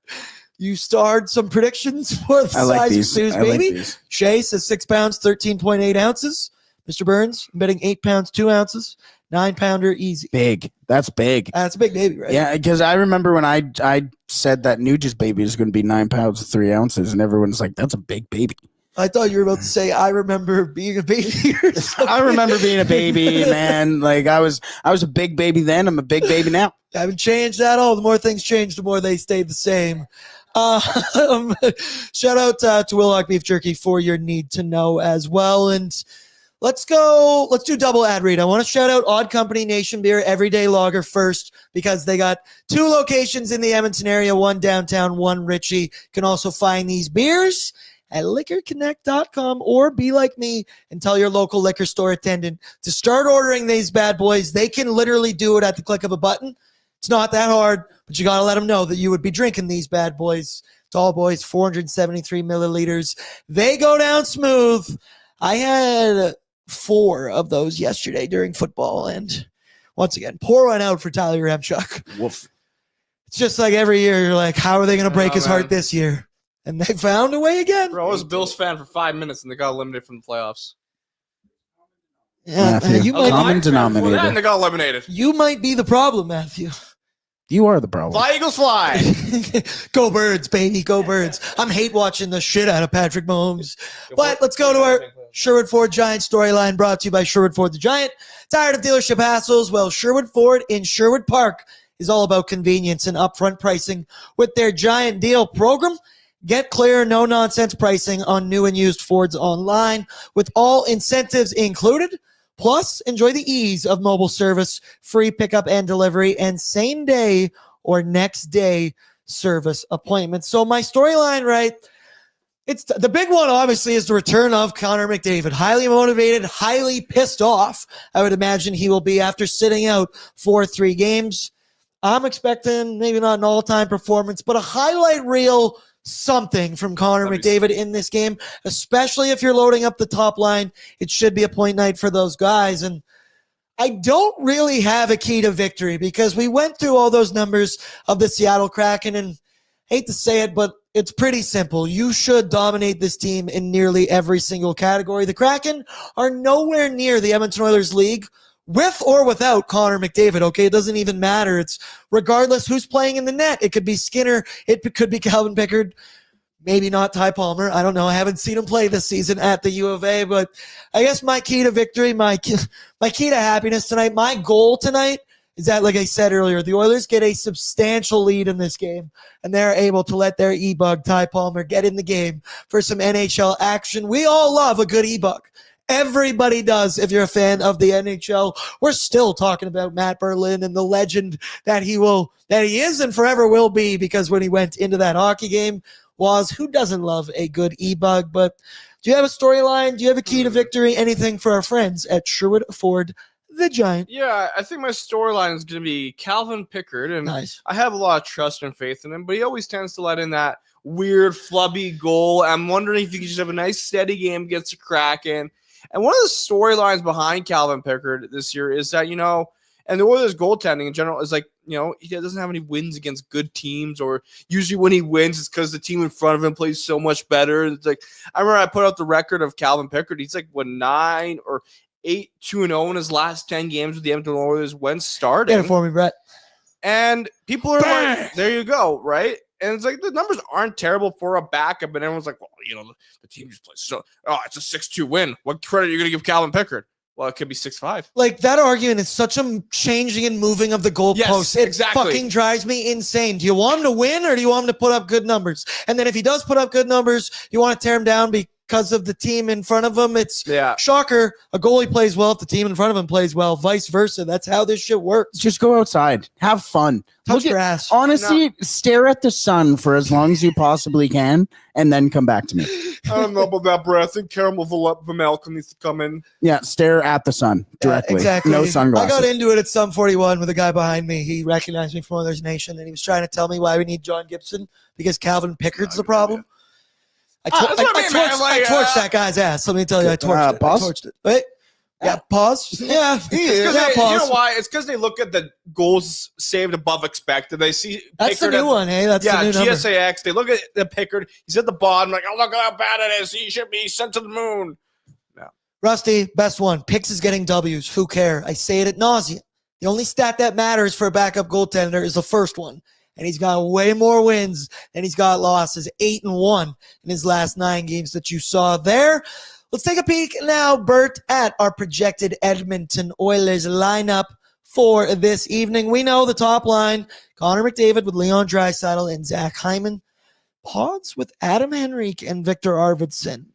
you starred some predictions for the I like size these. of Sue's I like baby. these. Shay says 6 pounds, 13.8 ounces. Mr. Burns, I'm betting 8 pounds, 2 ounces. 9-pounder easy. Big. That's big. That's a big baby, right? Yeah, because I remember when I said that Nuge's baby is going to be 9 pounds 3 ounces, and everyone's like, "That's a big baby." I thought you were about to say, I remember being a baby or something. I remember being a baby, man. Like I was a big baby then. I'm a big baby now. I haven't changed at all. The more things change, the more they stay the same. Shout out to Willock Beef Jerky for your need to know as well. And let's do double ad read. I want to shout out Odd Company Nation Beer Everyday Lager first, because they got 2 locations in the Edmonton area, one downtown, one Ritchie. You can also find these beers at liquorconnect.com, or be like me and tell your local liquor store attendant to start ordering these bad boys. They can literally do it at the click of a button. It's not that hard, but you got to let them know that you would be drinking these bad boys. Tall boys, 473 milliliters. They go down smooth. I had 4 of those yesterday during football, and once again, pour one out for Tyler Remchuk. Woof. It's just like every year, you're like, how are they going to break his man. heart this year? And they found a way again. Bro, I was a Bills fan for 5 minutes and they got eliminated from the playoffs. Yeah, Matthew, you common might, denominator. Well, then they got eliminated. you might be the problem, Matthew. You are the problem. Fly, Eagles, fly. Go Birds, baby, go Birds. I'm hate watching the shit out of Patrick Mahomes. But let's go to our Sherwood Ford Giant storyline, brought to you by Sherwood Ford the Giant. Tired of dealership hassles? Well, Sherwood Ford in Sherwood Park is all about convenience and upfront pricing with their Giant Deal program. Get clear, no-nonsense pricing on new and used Fords online with all incentives included. Plus, enjoy the ease of mobile service, free pickup and delivery, and same-day or next-day service appointments. So my storyline, right, It's the big one, obviously, is the return of Connor McDavid. Highly motivated, highly pissed off, I would imagine he will be after sitting out for 3 games. I'm expecting maybe not an all-time performance, but a highlight reel something from Connor McDavid in this game, especially if you're loading up the top line. It should be a point night for those guys. And I don't really have a key to victory because we went through all those numbers of the Seattle Kraken, and hate to say it, but it's pretty simple. You should dominate this team in nearly every single category. The Kraken are nowhere near the Edmonton Oilers league with or without Connor McDavid, okay? It doesn't even matter. It's regardless who's playing in the net. It could be Skinner. It could be Calvin Pickard. Maybe not Ty Palmer. I don't know. I haven't seen him play this season at the U of A, but I guess my key to victory, my key to happiness tonight, my goal tonight is that, like I said earlier, the Oilers get a substantial lead in this game, and they're able to let their E-Bug, Ty Palmer, get in the game for some NHL action. We all love a good E-Bug. Everybody does if you're a fan of the NHL. We're still talking about Matt Berlin and the legend that he is and forever will be, because when he went into that hockey game, who doesn't love a good E-Bug? But do you have a storyline? Do you have a key to victory? Anything for our friends at Sherwood Ford the Giant? Yeah, I think my storyline is going to be Calvin Pickard, and Nice. I have a lot of trust and faith in him, but he always tends to let in that weird, flubby goal. I'm wondering if he could just have a nice, steady game against the Kraken. And one of the storylines behind Calvin Pickard this year is that, and the Oilers goaltending in general is like, he doesn't have any wins against good teams, or usually when he wins, it's because the team in front of him plays so much better. It's like, I remember I put out the record of Calvin Pickard. He's like, 9 or 8-2-0 in his last 10 games with the Edmonton Oilers when starting. Get it for me, Brett. And people are like, there you go, right? And it's like the numbers aren't terrible for a backup, and everyone's like, well, the team just plays it's a 6-2 win. What credit are you going to give Calvin Pickard? Well, it could be 6-5. Like, that argument is such a changing and moving of the goalposts. Yes, exactly. It fucking drives me insane. Do you want him to win, or do you want him to put up good numbers? And then if he does put up good numbers, you want to tear him down because of the team in front of him. It's shocker. A goalie plays well if the team in front of him plays well, vice versa. That's how this shit works. Just go outside. Have fun. Touch grass. Honestly, stare at the sun for as long as you possibly can, and then come back to me. I don't know about that, bro. I think Caramel Vamelka needs to come in. Yeah, stare at the sun directly. Exactly. No sunglasses. I got into it at Sum 41 with a guy behind me. He recognized me from OilersNation, and he was trying to tell me why we need John Gibson, because Calvin Pickard's the problem. I torched that guy's ass. Let me tell you, I torched it. Wait. Yeah, pause. Yeah. You know why? It's because they look at the goals saved above expected. They see that's Pickard the new one, hey? That's the new number. GSAX. They look at the Pickard. He's at the bottom, like, oh, look at how bad it is. He should be sent to the moon. No. Rusty, best one. Picks is getting W's. Who care? I say it at nauseam. The only stat that matters for a backup goaltender is the first one. And he's got way more wins than he's got losses. 8-1 in his last 9 games that you saw there. Let's take a peek now, Bert, at our projected Edmonton Oilers lineup for this evening. We know the top line, Connor McDavid with Leon Draisaitl and Zach Hyman. Pods with Adam Henrique and Victor Arvidsson.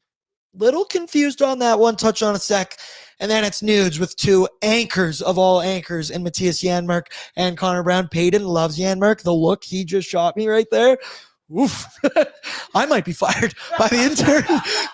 Little confused on that one. Touch on a sec. And then it's Nudes with 2 anchors of all anchors in Matthias Janmark and Connor Brown. Peyton loves Janmark. The look he just shot me right there. Oof. I might be fired by the intern.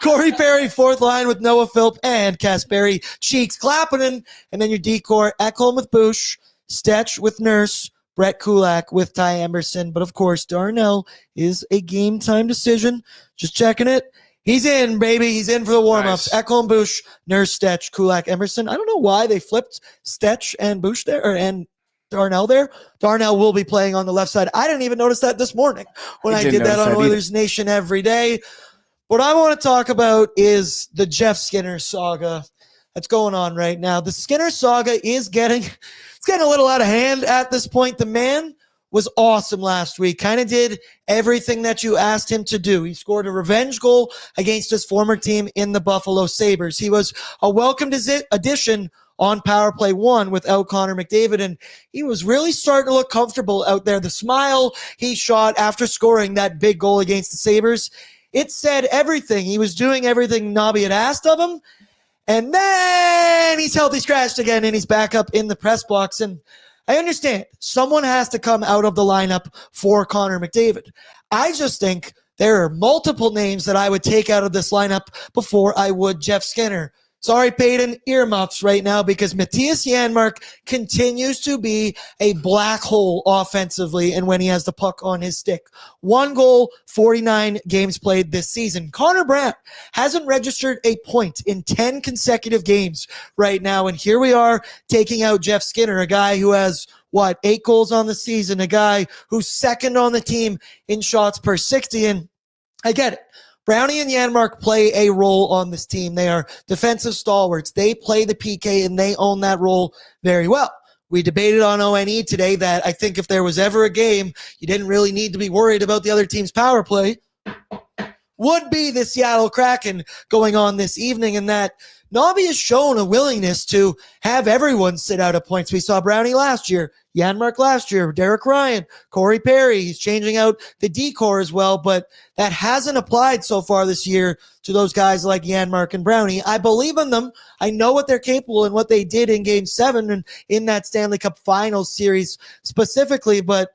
Corey Perry, 4th line with Noah Philp and Kasperi Cheeks Klappinen. And then your decor, Ekholm with Bush, Stetch with Nurse, Brett Kulak with Ty Emerson. But of course, Darnell is a game time decision. Just checking it. He's in, baby. He's in for the warm-ups. Nice. Ekholm, Bush, Nurse, Stetch, Kulak, Emerson. I don't know why they flipped Stetch and Bush there, and Darnell there. Darnell will be playing on the left side. I didn't even notice that this morning when I did that on Oilers Nation every day. What I want to talk about is the Jeff Skinner saga that's going on right now. The Skinner saga is getting a little out of hand at this point. The man was awesome last week. Kind of did everything that you asked him to do. He scored a revenge goal against his former team in the Buffalo Sabres. He was a welcomed addition on power play 1 without Connor McDavid, and he was really starting to look comfortable out there. The smile he shot after scoring that big goal against the Sabres, it said everything. He was doing everything Nobby had asked of him, and then he's healthy scratched again, and he's back up in the press box. And I understand someone has to come out of the lineup for Connor McDavid. I just think there are multiple names that I would take out of this lineup before I would Jeff Skinner. Sorry, Peyton, earmuffs right now because Matthias Janmark continues to be a black hole offensively and when he has the puck on his stick. 1 goal, 49 games played this season. Connor Brown hasn't registered a point in 10 consecutive games right now, and here we are taking out Jeff Skinner, a guy who has, 8 goals on the season, a guy who's second on the team in shots per 60, and I get it. Brownie and Janmark play a role on this team. They are defensive stalwarts. They play the PK, and they own that role very well. We debated on ONE today that I think if there was ever a game you didn't really need to be worried about the other team's power play, would be the Seattle Kraken going on this evening, and that Nobby has shown a willingness to have everyone sit out at points. We saw Brownie last year, Janmark last year, Derek Ryan, Corey Perry. He's changing out the decor as well, but that hasn't applied so far this year to those guys like Janmark and Brownie. I believe in them. I know what they're capable and what they did in Game 7 and in that Stanley Cup Finals series specifically, but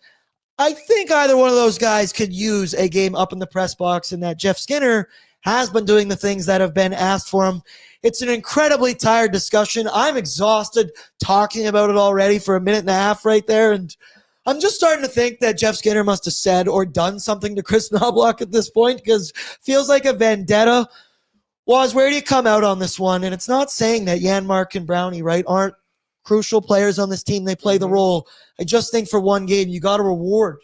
I think either one of those guys could use a game up in the press box, and that Jeff Skinner has been doing the things that have been asked for him. It's an incredibly tired discussion. I'm exhausted talking about it already for a minute and a half right there, and I'm just starting to think that Jeff Skinner must have said or done something to Chris Knobloch at this point, because it feels like a vendetta. Waz, where do you come out on this one? And it's not saying that Janmark and Brownie, right, aren't crucial players on this team. They play the role. I just think for one game, you got to reward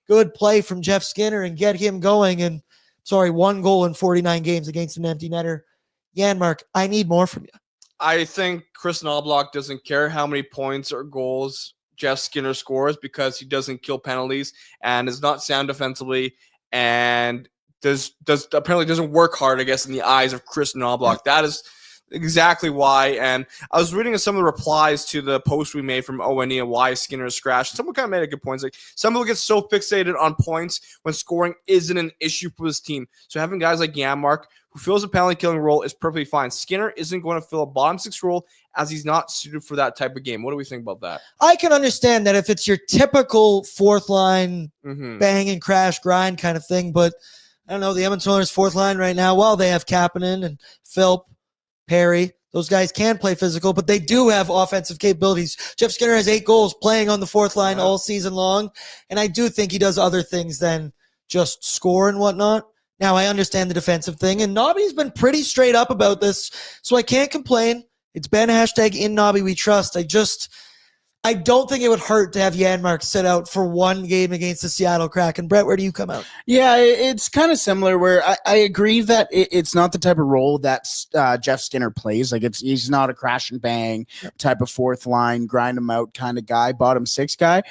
good play from Jeff Skinner and get him going. And 1 goal in 49 games against an empty netter. Janmark, I need more from you. I think Chris Knobloch doesn't care how many points or goals Jeff Skinner scores because he doesn't kill penalties and is not sound defensively and apparently doesn't work hard, I guess, in the eyes of Chris Knobloch. That is exactly why. And I was reading some of the replies to the post we made from ONE and why Skinner is scratched. Someone kind of made a good point. It's like some people get so fixated on points when scoring isn't an issue for his team. So having guys like Janmark who fills a penalty killing role is perfectly fine. Skinner isn't going to fill a bottom 6 role as he's not suited for that type of game. What do we think about that? I can understand that if it's your typical fourth line bang and crash grind kind of thing, but I don't know, the Edmonton Oilers fourth line right now, well, they have Kapanen and Philp, Perry. Those guys can play physical, but they do have offensive capabilities. Jeff Skinner has 8 goals playing on the fourth line all season long, and I do think he does other things than just score and whatnot. Now, I understand the defensive thing, and Nobby's been pretty straight up about this, so I can't complain. It's been hashtag in Nobby we trust. I don't think it would hurt to have Janmark sit out for 1 game against the Seattle Kraken. Brett, where do you come out? Yeah, it's kind of similar where I agree that it's not the type of role that Jeff Skinner plays. Like he's not a crash and bang type of fourth line, grind him out kind of guy, bottom 6 guy.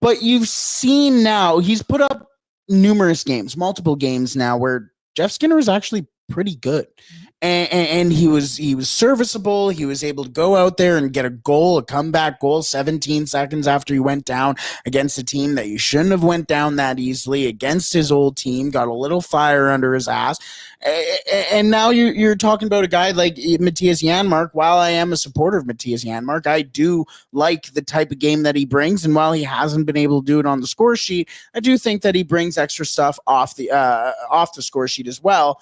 But you've seen now, he's put up numerous games, multiple games now where Jeff Skinner is actually pretty good. And he was serviceable. He was able to go out there and get a goal, a comeback goal, 17 seconds after he went down against a team that you shouldn't have went down that easily, against his old team, got a little fire under his ass. And now you're talking about a guy like Matthias Janmark. While I am a supporter of Matthias Janmark, I do like the type of game that he brings. And while he hasn't been able to do it on the score sheet, I do think that he brings extra stuff off the score sheet as well.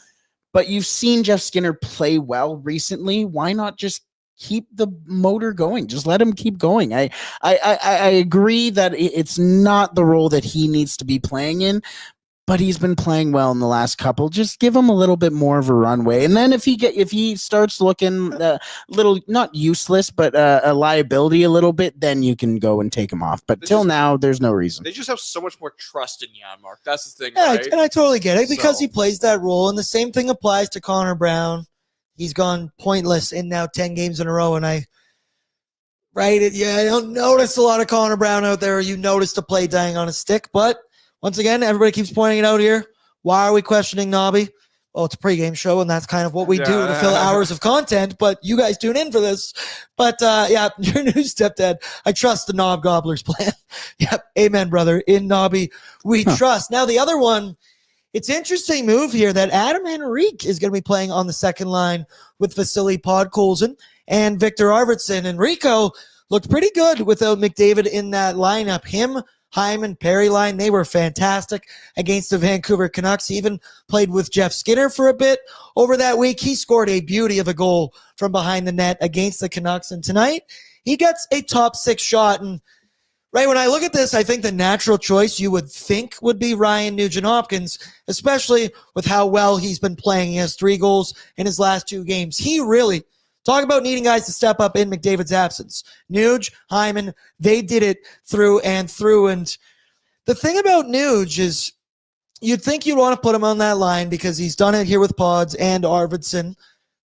But you've seen Jeff Skinner play well recently. Why not just keep the motor going? Just let him keep going. I agree that it's not the role that he needs to be playing in, but he's been playing well in the last couple. Just give him a little bit more of a runway. And then if he starts looking a little, not useless, but a liability a little bit, then you can go and take him off. But till now, there's no reason. They just have so much more trust in Janmark. That's the thing, yeah, right? And I totally get it because he plays that role. And the same thing applies to Connor Brown. He's gone pointless in now 10 games in a row. And I don't notice a lot of Connor Brown out there. You notice the play dying on a stick, but once again, everybody keeps pointing it out here. Why are we questioning Nobby? Well, it's a pregame show, and that's kind of what we do to fill hours of content, but you guys tune in for this. But, your new stepdad, I trust the Knob Gobblers plan. Yep, amen, brother. In Nobby, we trust. Now, the other one, it's an interesting move here that Adam Henrique is going to be playing on the second line with Vasily Podkolzin and Victor Arvidsson. And Rico looked pretty good without McDavid in that lineup. Him Hyman, Perry line, they were fantastic against the Vancouver Canucks. He even played with Jeff Skinner for a bit over that week. He scored a beauty of a goal from behind the net against the Canucks. And tonight, he gets a top 6 shot. And right when I look at this, I think the natural choice you would think would be Ryan Nugent-Hopkins, especially with how well he's been playing. He has 3 goals in his last 2 games. He really, talk about needing guys to step up in McDavid's absence. Nuge, Hyman, they did it through and through. And the thing about Nuge is you'd think you'd want to put him on that line because he's done it here with Pods and Arvidsson.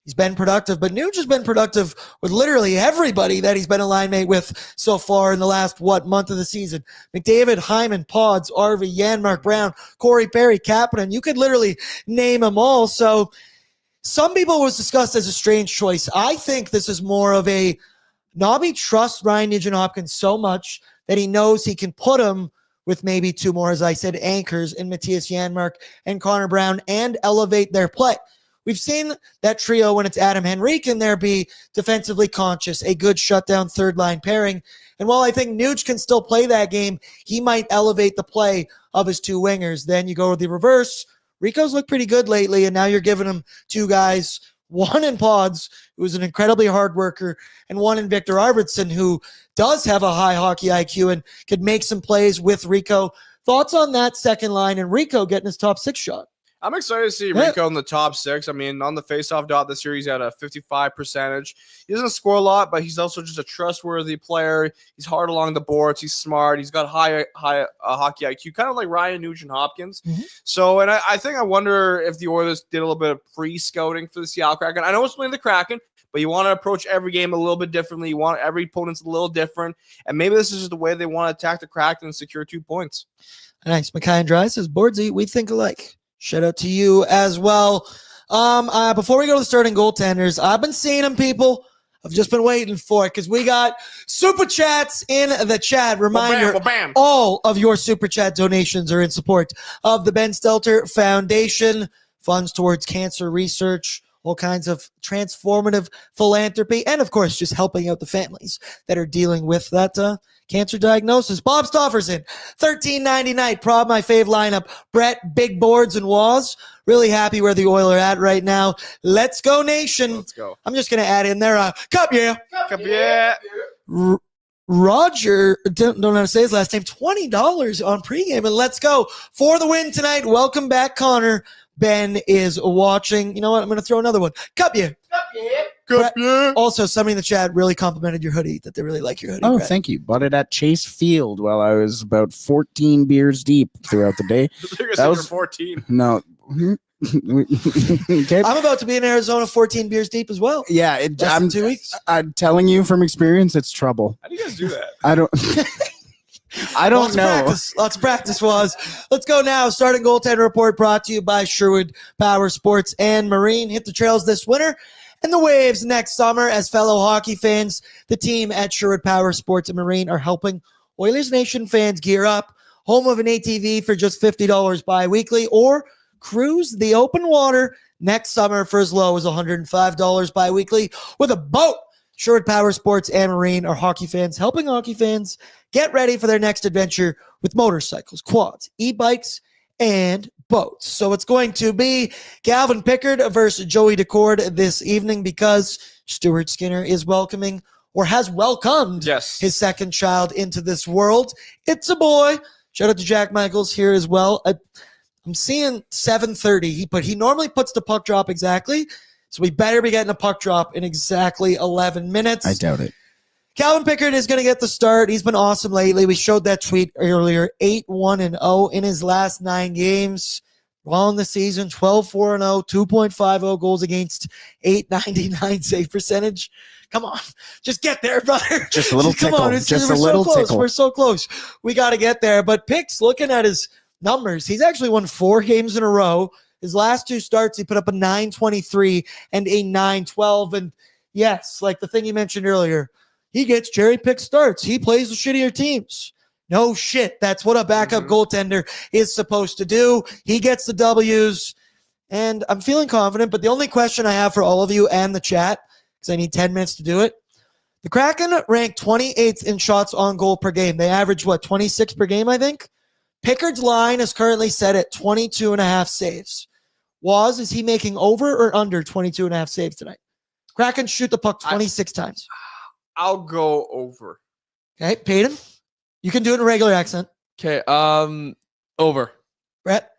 He's been productive, but Nuge has been productive with literally everybody that he's been a line mate with so far in the last, month of the season. McDavid, Hyman, Pods, Arvi, Janmark Brown, Corey Perry, Kapanen. You could literally name them all. So some people was discussed as a strange choice. I think this is more of a Nobby trusts Ryan Nugent-Hopkins so much that he knows he can put him with maybe 2 more, as I said, anchors in Matthias Janmark and Connor Brown and elevate their play. We've seen that trio when it's Adam Henrique in there be defensively conscious, a good shutdown third-line pairing. And while I think Nuge can still play that game, he might elevate the play of his 2 wingers. Then you go to the reverse. Rico's looked pretty good lately, and now you're giving him 2 guys, one in Pods, who's an incredibly hard worker, and one in Victor Arvidsson, who does have a high hockey IQ and could make some plays with Rico. Thoughts on that second line and Rico getting his top 6 shot? I'm excited to see Rico in the top 6. I mean, on the faceoff dot this year, he's at a 55 percentage. He doesn't score a lot, but he's also just a trustworthy player. He's hard along the boards. He's smart. He's got high hockey IQ, kind of like Ryan Nugent-Hopkins. Mm-hmm. So, and I think I wonder if the Oilers did a little bit of pre-scouting for the Seattle Kraken. I know it's playing the Kraken, but you want to approach every game a little bit differently. You want every opponent's a little different. And maybe this is just the way they want to attack the Kraken and secure 2 points. Nice. Mackay and Dry says, Bordzy, we think alike. Shout out to you as well. Before we go to the starting goaltenders, I've been seeing them, people. I've just been waiting for it because we got super chats in the chat. Reminder, all of your super chat donations are in support of the Ben Stelter Foundation, funds towards cancer research, all kinds of transformative philanthropy, and, of course, just helping out the families that are dealing with that cancer diagnosis. Bob Stofferson, $13.99. Prob my fave lineup. Brett, Big Boards, and Waz. Really happy where the Oilers are at right now. Let's go, Nation. Let's go. I'm just going to add in there. Cup, yeah. Cup, yeah. Roger, don't know how to say his last name, $20 on pregame, and let's go for the win tonight. Welcome back, Connor. Ben is watching. You know what? I'm going to throw another one. Cup, yeah. Cup, yeah. Cup, yeah. Also, somebody in the chat really complimented your hoodie, that they really like your hoodie. Oh, Brett. Thank you. Bought it at Chase Field while I was about 14 beers deep throughout the day. That was 14. No. Okay. I'm about to be in Arizona 14 beers deep as well. Yeah, I'm 2 weeks. I'm telling you from experience, it's trouble. How do you guys do that? I don't know. Lots of practice was. Let's go now. Starting goaltender report brought to you by Sherwood Power Sports and Marine. Hit the trails this winter and the waves next summer. As fellow hockey fans, the team at Sherwood Power Sports and Marine are helping Oilers Nation fans gear up. Home of an ATV for just $50 bi-weekly, or cruise the open water next summer for as low as $105 bi-weekly with a boat. Sherwood Power Sports and Marine are hockey fans helping hockey fans get ready for their next adventure with motorcycles, quads, e-bikes, and boats. So it's going to be Calvin Pickard versus Joey Decord this evening because Stuart Skinner is welcoming, or has welcomed, his second child into this world. It's a boy. Shout out to Jack Michaels here as well. I'm seeing 7:30, but he normally puts the puck drop exactly. So we better be getting a puck drop in exactly 11 minutes. I doubt it. Calvin Pickard is going to get the start. He's been awesome lately. We showed that tweet earlier. 8-1-0 in his last 9 games. Well in the season, 12-4-0, 2.50 goals against, .899 save percentage. Come on. Just get there, brother. Just a little tickle. Come on. Just a little tickle. We're so close. We got to get there. But Pick's looking at his numbers. He's actually won 4 games in a row. His last 2 starts, he put up a .923 and a .912. And yes, like the thing you mentioned earlier, he gets cherry-picked starts. He plays the shittier teams. No shit. That's what a backup goaltender is supposed to do. He gets the W's, and I'm feeling confident. But the only question I have for all of you and the chat, because I need 10 minutes to do it, The Kraken ranked 28th in shots on goal per game. They average, 26 per game, I think? Pickard's line is currently set at 22.5 saves. Waz, is he making over or under 22.5 saves tonight? Kraken shoot the puck 26 times. I'll go over. Okay, Peyton, you can do it in a regular accent. Okay, over. Brett?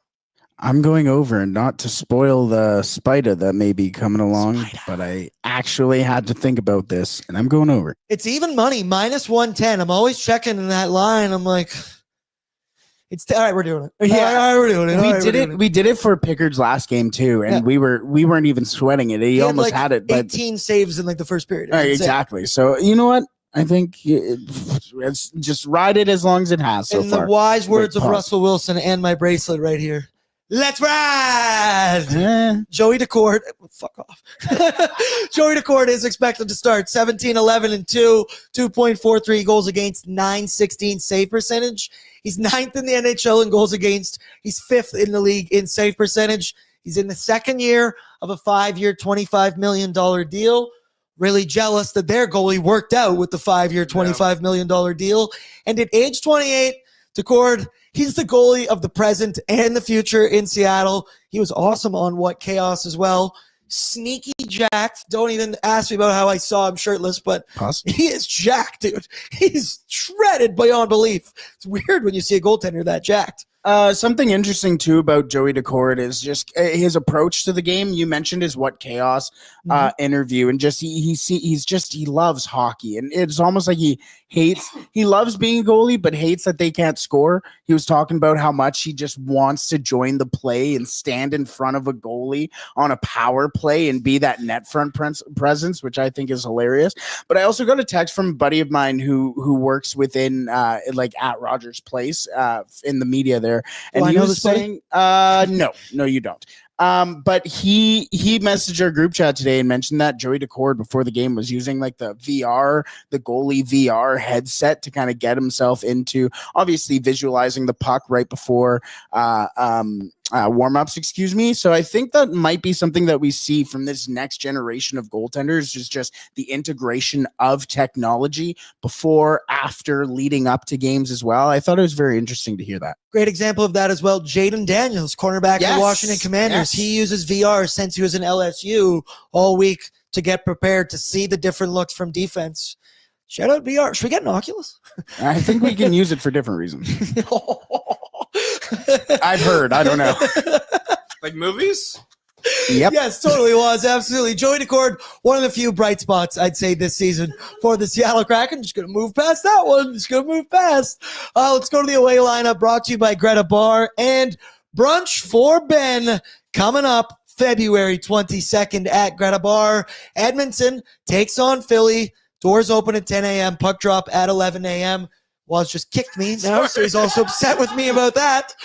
I'm going over, and not to spoil the spider that may be coming along, but I actually had to think about this, and I'm going over. It's even money, -110. I'm always checking in that line. I'm like, all right, we're doing it. Yeah. All right, we're doing it. We did it for Pickard's last game too, and we weren't even sweating it. He almost had it, but 18 saves in the first period. Exactly. So you know what? I think it's just ride it as long as it has so in far. the wise words of pause. Russell Wilson and my bracelet right here. Let's ride! Joey Decourt, fuck off. Joey Decourt is expected to start 17, 11, and 2, 2.43 goals against, .916 save percentage. He's 9th in the NHL in goals against. He's 5th in the league in save percentage. He's in the second year of a 5-year, $25 million deal. Really jealous that their goalie worked out with the 5-year, $25 million deal. And at age 28, Decourt, he's the goalie of the present and the future in Seattle. He was awesome on What Chaos as well. Sneaky jacked. Don't even ask me about how I saw him shirtless, but he is jacked, dude. He's shredded beyond belief. It's weird when you see a goaltender that jacked. Something interesting too about Joey Decourt is just his approach to the game. You mentioned his What Chaos interview, and just he loves hockey, and it's almost like he loves being a goalie, but hates that they can't score. He was talking about how much he just wants to join the play and stand in front of a goalie on a power play and be that net front presence, which I think is hilarious. But I also got a text from a buddy of mine who works within at Rogers Place in the media there. And he was saying, no, you don't. But he messaged our group chat today and mentioned that Joey Decourt before the game was using the goalie VR headset to kind of get himself into obviously visualizing the puck right before warm-ups, So I think that might be something that we see from this next generation of goaltenders, is just the integration of technology before, after, leading up to games as well. I thought it was very interesting to hear that. Great example of that as well. Jaden Daniels, cornerback for the Washington Commanders. He uses VR since he was in LSU all week to get prepared to see the different looks from defense. Shout out VR. Should we get an Oculus? I think we can use it for different reasons. I've heard. I don't know. Like movies? Yep. Yes, totally was. Absolutely. Joey Decourt, one of the few bright spots, I'd say, this season for the Seattle Kraken. Just going to move past that one. Let's go to the away lineup, brought to you by Greta Bar and Brunch for Ben, coming up February 22nd at Greta Bar. Edmonton takes on Philly. Doors open at 10 a.m. Puck drop at 11 a.m. Waz just kicked me now, so he's also upset with me about that.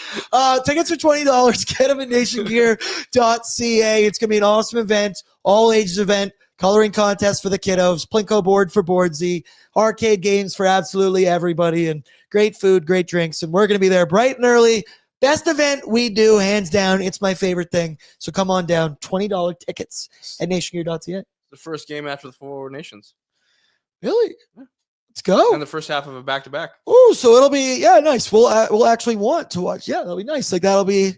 Tickets are $20. Get them at nationgear.ca. It's going to be an awesome event, all ages event, coloring contest for the kiddos, Plinko board for Bordzy, arcade games for absolutely everybody, and great food, great drinks. And we're going to be there bright and early. Best event we do, hands down. It's my favorite thing. So come on down. $20 tickets at nationgear.ca. The first game after the Four Nations. Really? Let's go. And the first half of a back-to-back. Oh, so it'll be, nice. We'll actually want to watch. Yeah, that'll be nice. That'll be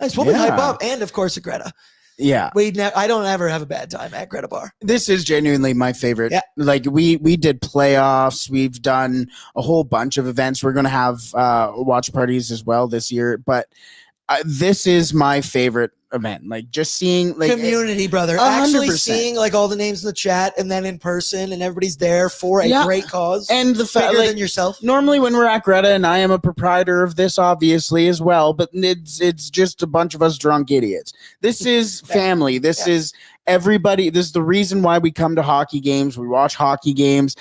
nice. We'll be hype up. And, of course, at Greta. Yeah. I don't ever have a bad time at Greta Bar. This is genuinely my favorite. Yeah. We did playoffs. We've done a whole bunch of events. We're going to have watch parties as well this year. But this is my favorite event. Just seeing community, brother. 100%. Actually seeing all the names in the chat and then in person, and everybody's there for a great cause. And the fact than yourself. Normally when we're at Greta, and I am a proprietor of this obviously as well, but it's just a bunch of us drunk idiots. This is family. This is everybody. This is the reason why we come to hockey games. We watch hockey games.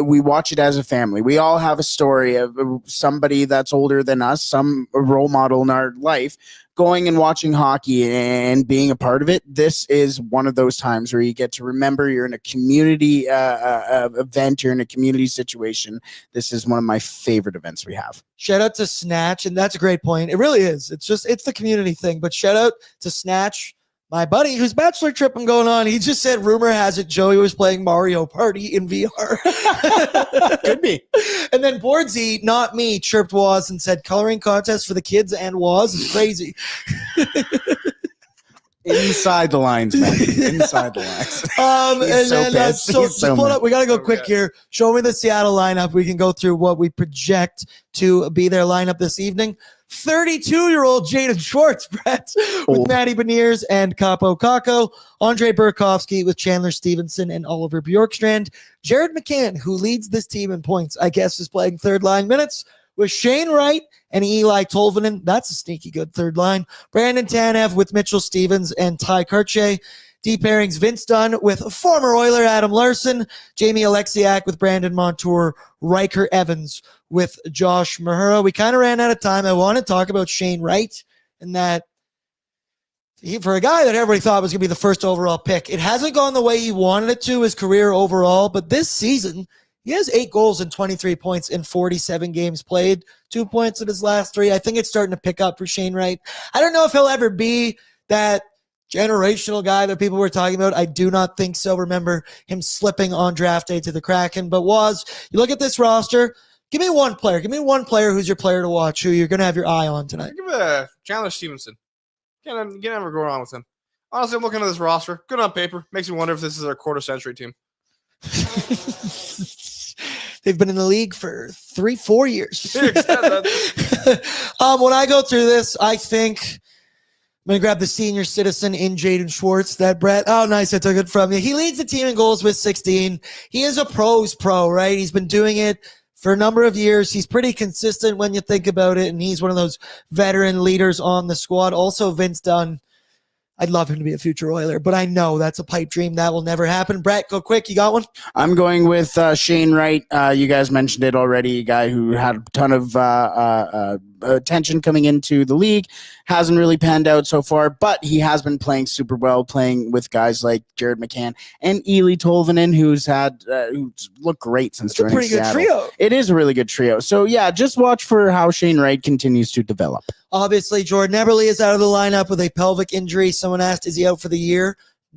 We watch it as a family. We all have a story of somebody that's older than us, some role model in our life, going and watching hockey and being a part of it. This is one of those times where you get to remember you're in a community event, you're in a community situation. This is one of my favorite events we have. Shout out to Snatch, and that's a great point. It really is. It's the community thing, but shout out to Snatch, My buddy, whose bachelor trip I'm going on, he just said, rumor has it Joey was playing Mario Party in VR. Could be. And then Bordzy, not me, chirped Waz and said, coloring contest for the kids and Waz is crazy. Inside the lines, man. Inside the lines. And so then pissed. so He's just so pull it mad. up. We got to go quick here. Show me the Seattle lineup. We can go through what we project to be their lineup this evening. 32-year-old Jaden Schwartz, Brett, with Old. Matty Beniers and Capo Caco. Andre Burakovsky with Chandler Stevenson and Oliver Bjorkstrand. Jared McCann, who leads this team in points, I guess is playing third line minutes with Shane Wright and Eli Tolvanen. That's a sneaky good third line. Brandon Tanev with Mitchell Stevens and Ty Karche. Deep pairings, Vince Dunn with former Oiler Adam Larson. Jamie Alexiak with Brandon Montour. Riker Evans with Josh Mahura. We kind of ran out of time. I want to talk about Shane Wright and that for a guy that everybody thought was going to be the first overall pick, it hasn't gone the way he wanted it to his career overall, but this season, he has 8 goals and 23 points in 47 games played, 2 points in his last 3. I think it's starting to pick up for Shane Wright. I don't know if he'll ever be that generational guy that people were talking about. I do not think so. Remember him slipping on draft day to the Kraken. But you look at this roster, give me one player. Give me one player who's your player to watch, who you're going to have your eye on tonight. Give it Chandler Stevenson. Can't ever go wrong with him. Honestly, I'm looking at this roster. Good on paper. Makes me wonder if this is our quarter-century team. They've been in the league for 3-4 years. Yeah, when I go through this, I think I'm going to grab the senior citizen in Jaden Schwartz. That Brett. Oh, nice. I took it from you. He leads the team in goals with 16. He is a pro's pro, right? He's been doing it for a number of years. He's pretty consistent when you think about it, and he's one of those veteran leaders on the squad. Also, Vince Dunn. I'd love him to be a future Oiler, but I know that's a pipe dream. That will never happen. Brett, go quick. You got one? I'm going with Shane Wright. You guys mentioned it already. A guy who had a ton of attention coming into the league. Hasn't really panned out so far, but he has been playing super well, playing with guys like Jared McCann and Eli Tolvanen, who's looked great since It's a joining pretty good Seattle. trio. It is a really good trio. So, yeah, just watch for how Shane Wright continues to develop. Obviously, Jordan Eberle is out of the lineup with a pelvic injury. Someone asked, is he out for the year?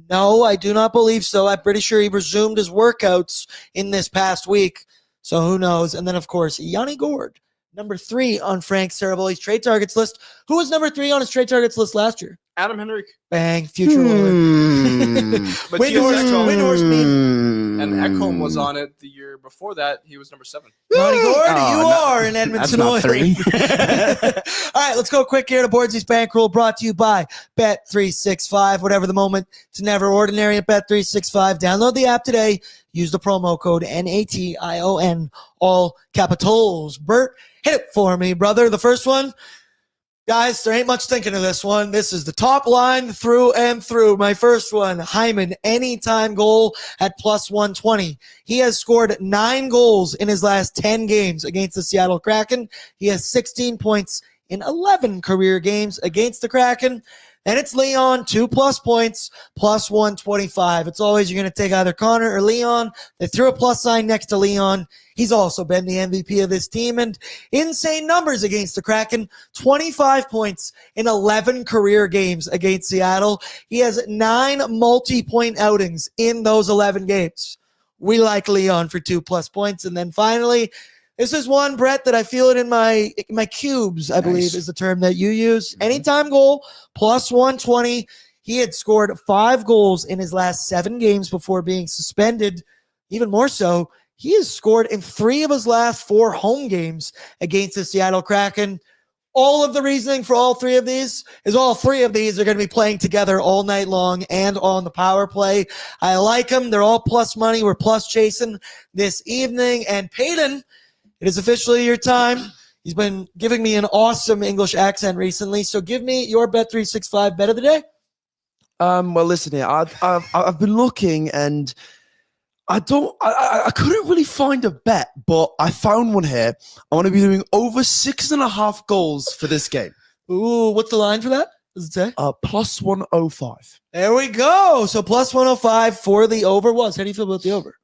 No, I do not believe so. I'm pretty sure he resumed his workouts in this past week. So who knows? And then, of course, Yanni Gord, number 3 on Frank Saravalli's trade targets list. Who was number 3 on his trade targets list last year? Adam Henrique. Bang, future Oiler. But Windhorst mean. And Ekholm was on it the year before that. He was number 7. Yanni Gord, Oh, you no. are an That's Edmonton not Oiler. 3. All right, let's go quick here to Bordzy's Bankroll, brought to you by Bet365. Whatever the moment, it's never ordinary at Bet365. Download the app today. Use the promo code NATION, all capitals. Bert, hit it for me, brother. The first one, guys, there ain't much thinking of this one. This is the top line through and through. My first one, Hyman, anytime goal at plus 120. He has scored 9 goals in his last 10 games against the Seattle Kraken. He has 16 points in 11 career games against the Kraken. And it's Leon, 2+ points, plus 125. It's always you're going to take either Connor or Leon. They threw a plus sign next to Leon. He's also been the MVP of this team. And insane numbers against the Kraken. 25 points in 11 career games against Seattle. He has 9 multi-point outings in those 11 games. We like Leon for 2+ points. And then finally, this is one, Brett, that I feel it in my cubes, I believe is the term that you use. Anytime goal, plus 120. He had scored 5 goals in his last 7 games before being suspended. Even more so, he has scored in 3 of his last 4 home games against the Seattle Kraken. All of the reasoning for all 3 of these is all 3 of these are going to be playing together all night long and on the power play. I like them. They're all plus money. We're plus chasing this evening. And Peyton, it is officially your time. He's been giving me an awesome English accent recently. So give me your Bet365 bet of the day. Well, listen here. I've been looking and I couldn't really find a bet, but I found one here. I want to be doing over 6.5 goals for this game. Ooh, what's the line for that? Does it say? Plus 105. There we go. So plus 105 for the over was. How do you feel about the over?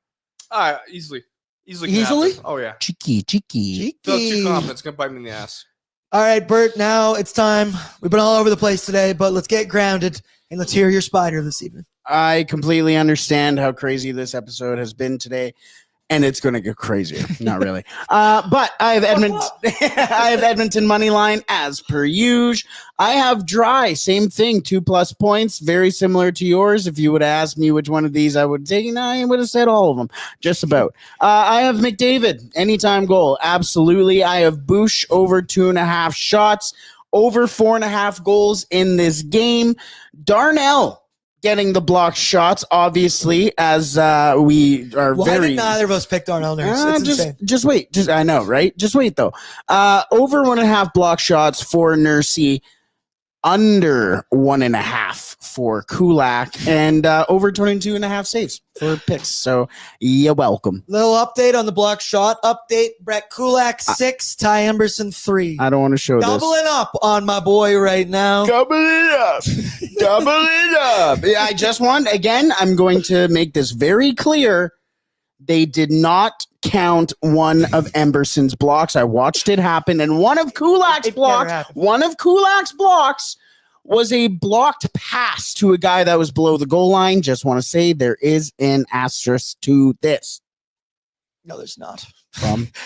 All right, easily. Easily? Happen. Oh, yeah. Cheeky. Feel too confident. It's going to bite me in the ass. All right, Bert, now it's time. We've been all over the place today, but let's get grounded. And let's hear your spider this evening. I completely understand how crazy this episode has been today, and it's going to get crazier. Not really. But I have Edmonton. I have Edmonton money line as per usual. I have dry. Same thing. 2+ points. Very similar to yours. If you would have asked me which one of these I would take, I would have said all of them. Just about. I have McDavid. Anytime goal. Absolutely. I have Bush over 2.5 shots. Over 4.5 goals in this game. Darnell getting the blocked shots, obviously, as we are Why did neither of us pick Darnell Nurse? It's insane. Just wait. I know, right? Just wait, though. Over 1.5 block shots for Nursey, under 1.5 for Kulak, and over 22.5 saves for picks. So you're welcome. Little update on the block shot update. Brett Kulak 6, Ty Emberson 3. I don't want to show Doubling up on my boy right now. Doubling up. Doubling up. I just want, again, I'm going to make this very clear. They did not count one of Emberson's blocks. I watched it happen, and one of Kulak's blocks was a blocked pass to a guy that was below the goal line. Just want to say there is an asterisk to this. No, there's not.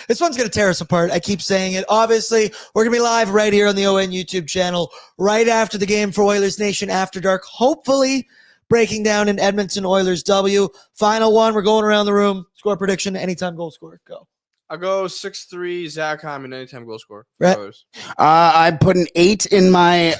This one's going to tear us apart. I keep saying it. Obviously, we're going to be live right here on the ON YouTube channel right after the game for Oilers Nation After Dark. Hopefully, breaking down an Edmonton Oilers W. Final one. We're going around the room. Score prediction. Anytime goal scorer. Go. I'll go 6-3 Zach Hyman, anytime goal scorer. Right. I put an 8 in my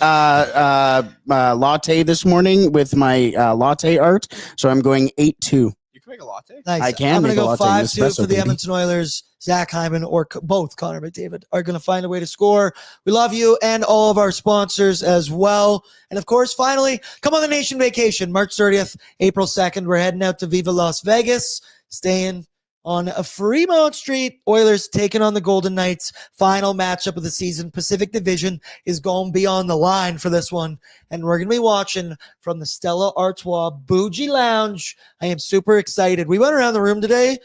latte this morning with my latte art. So I'm going 8-2. You can make a latte? Nice. I can. I'm going to go 5-2 for the baby. Edmonton Oilers. Zach Hyman or both Connor McDavid are going to find a way to score. We love you and all of our sponsors as well. And of course, finally, come on the nation vacation, March 30th, April 2nd. We're heading out to Viva Las Vegas, staying on a Fremont Street. Oilers taking on the Golden Knights. Final matchup of the season. Pacific Division is going to be on the line for this one. And we're going to be watching from the Stella Artois Bougie Lounge. I am super excited. We went around the room today.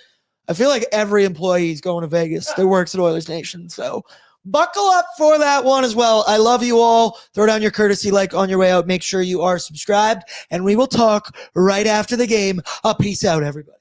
I feel like every employee is going to Vegas that works at Oilers Nation. So buckle up for that one as well. I love you all. Throw down your courtesy like on your way out. Make sure you are subscribed. And we will talk right after the game. Peace out, everybody.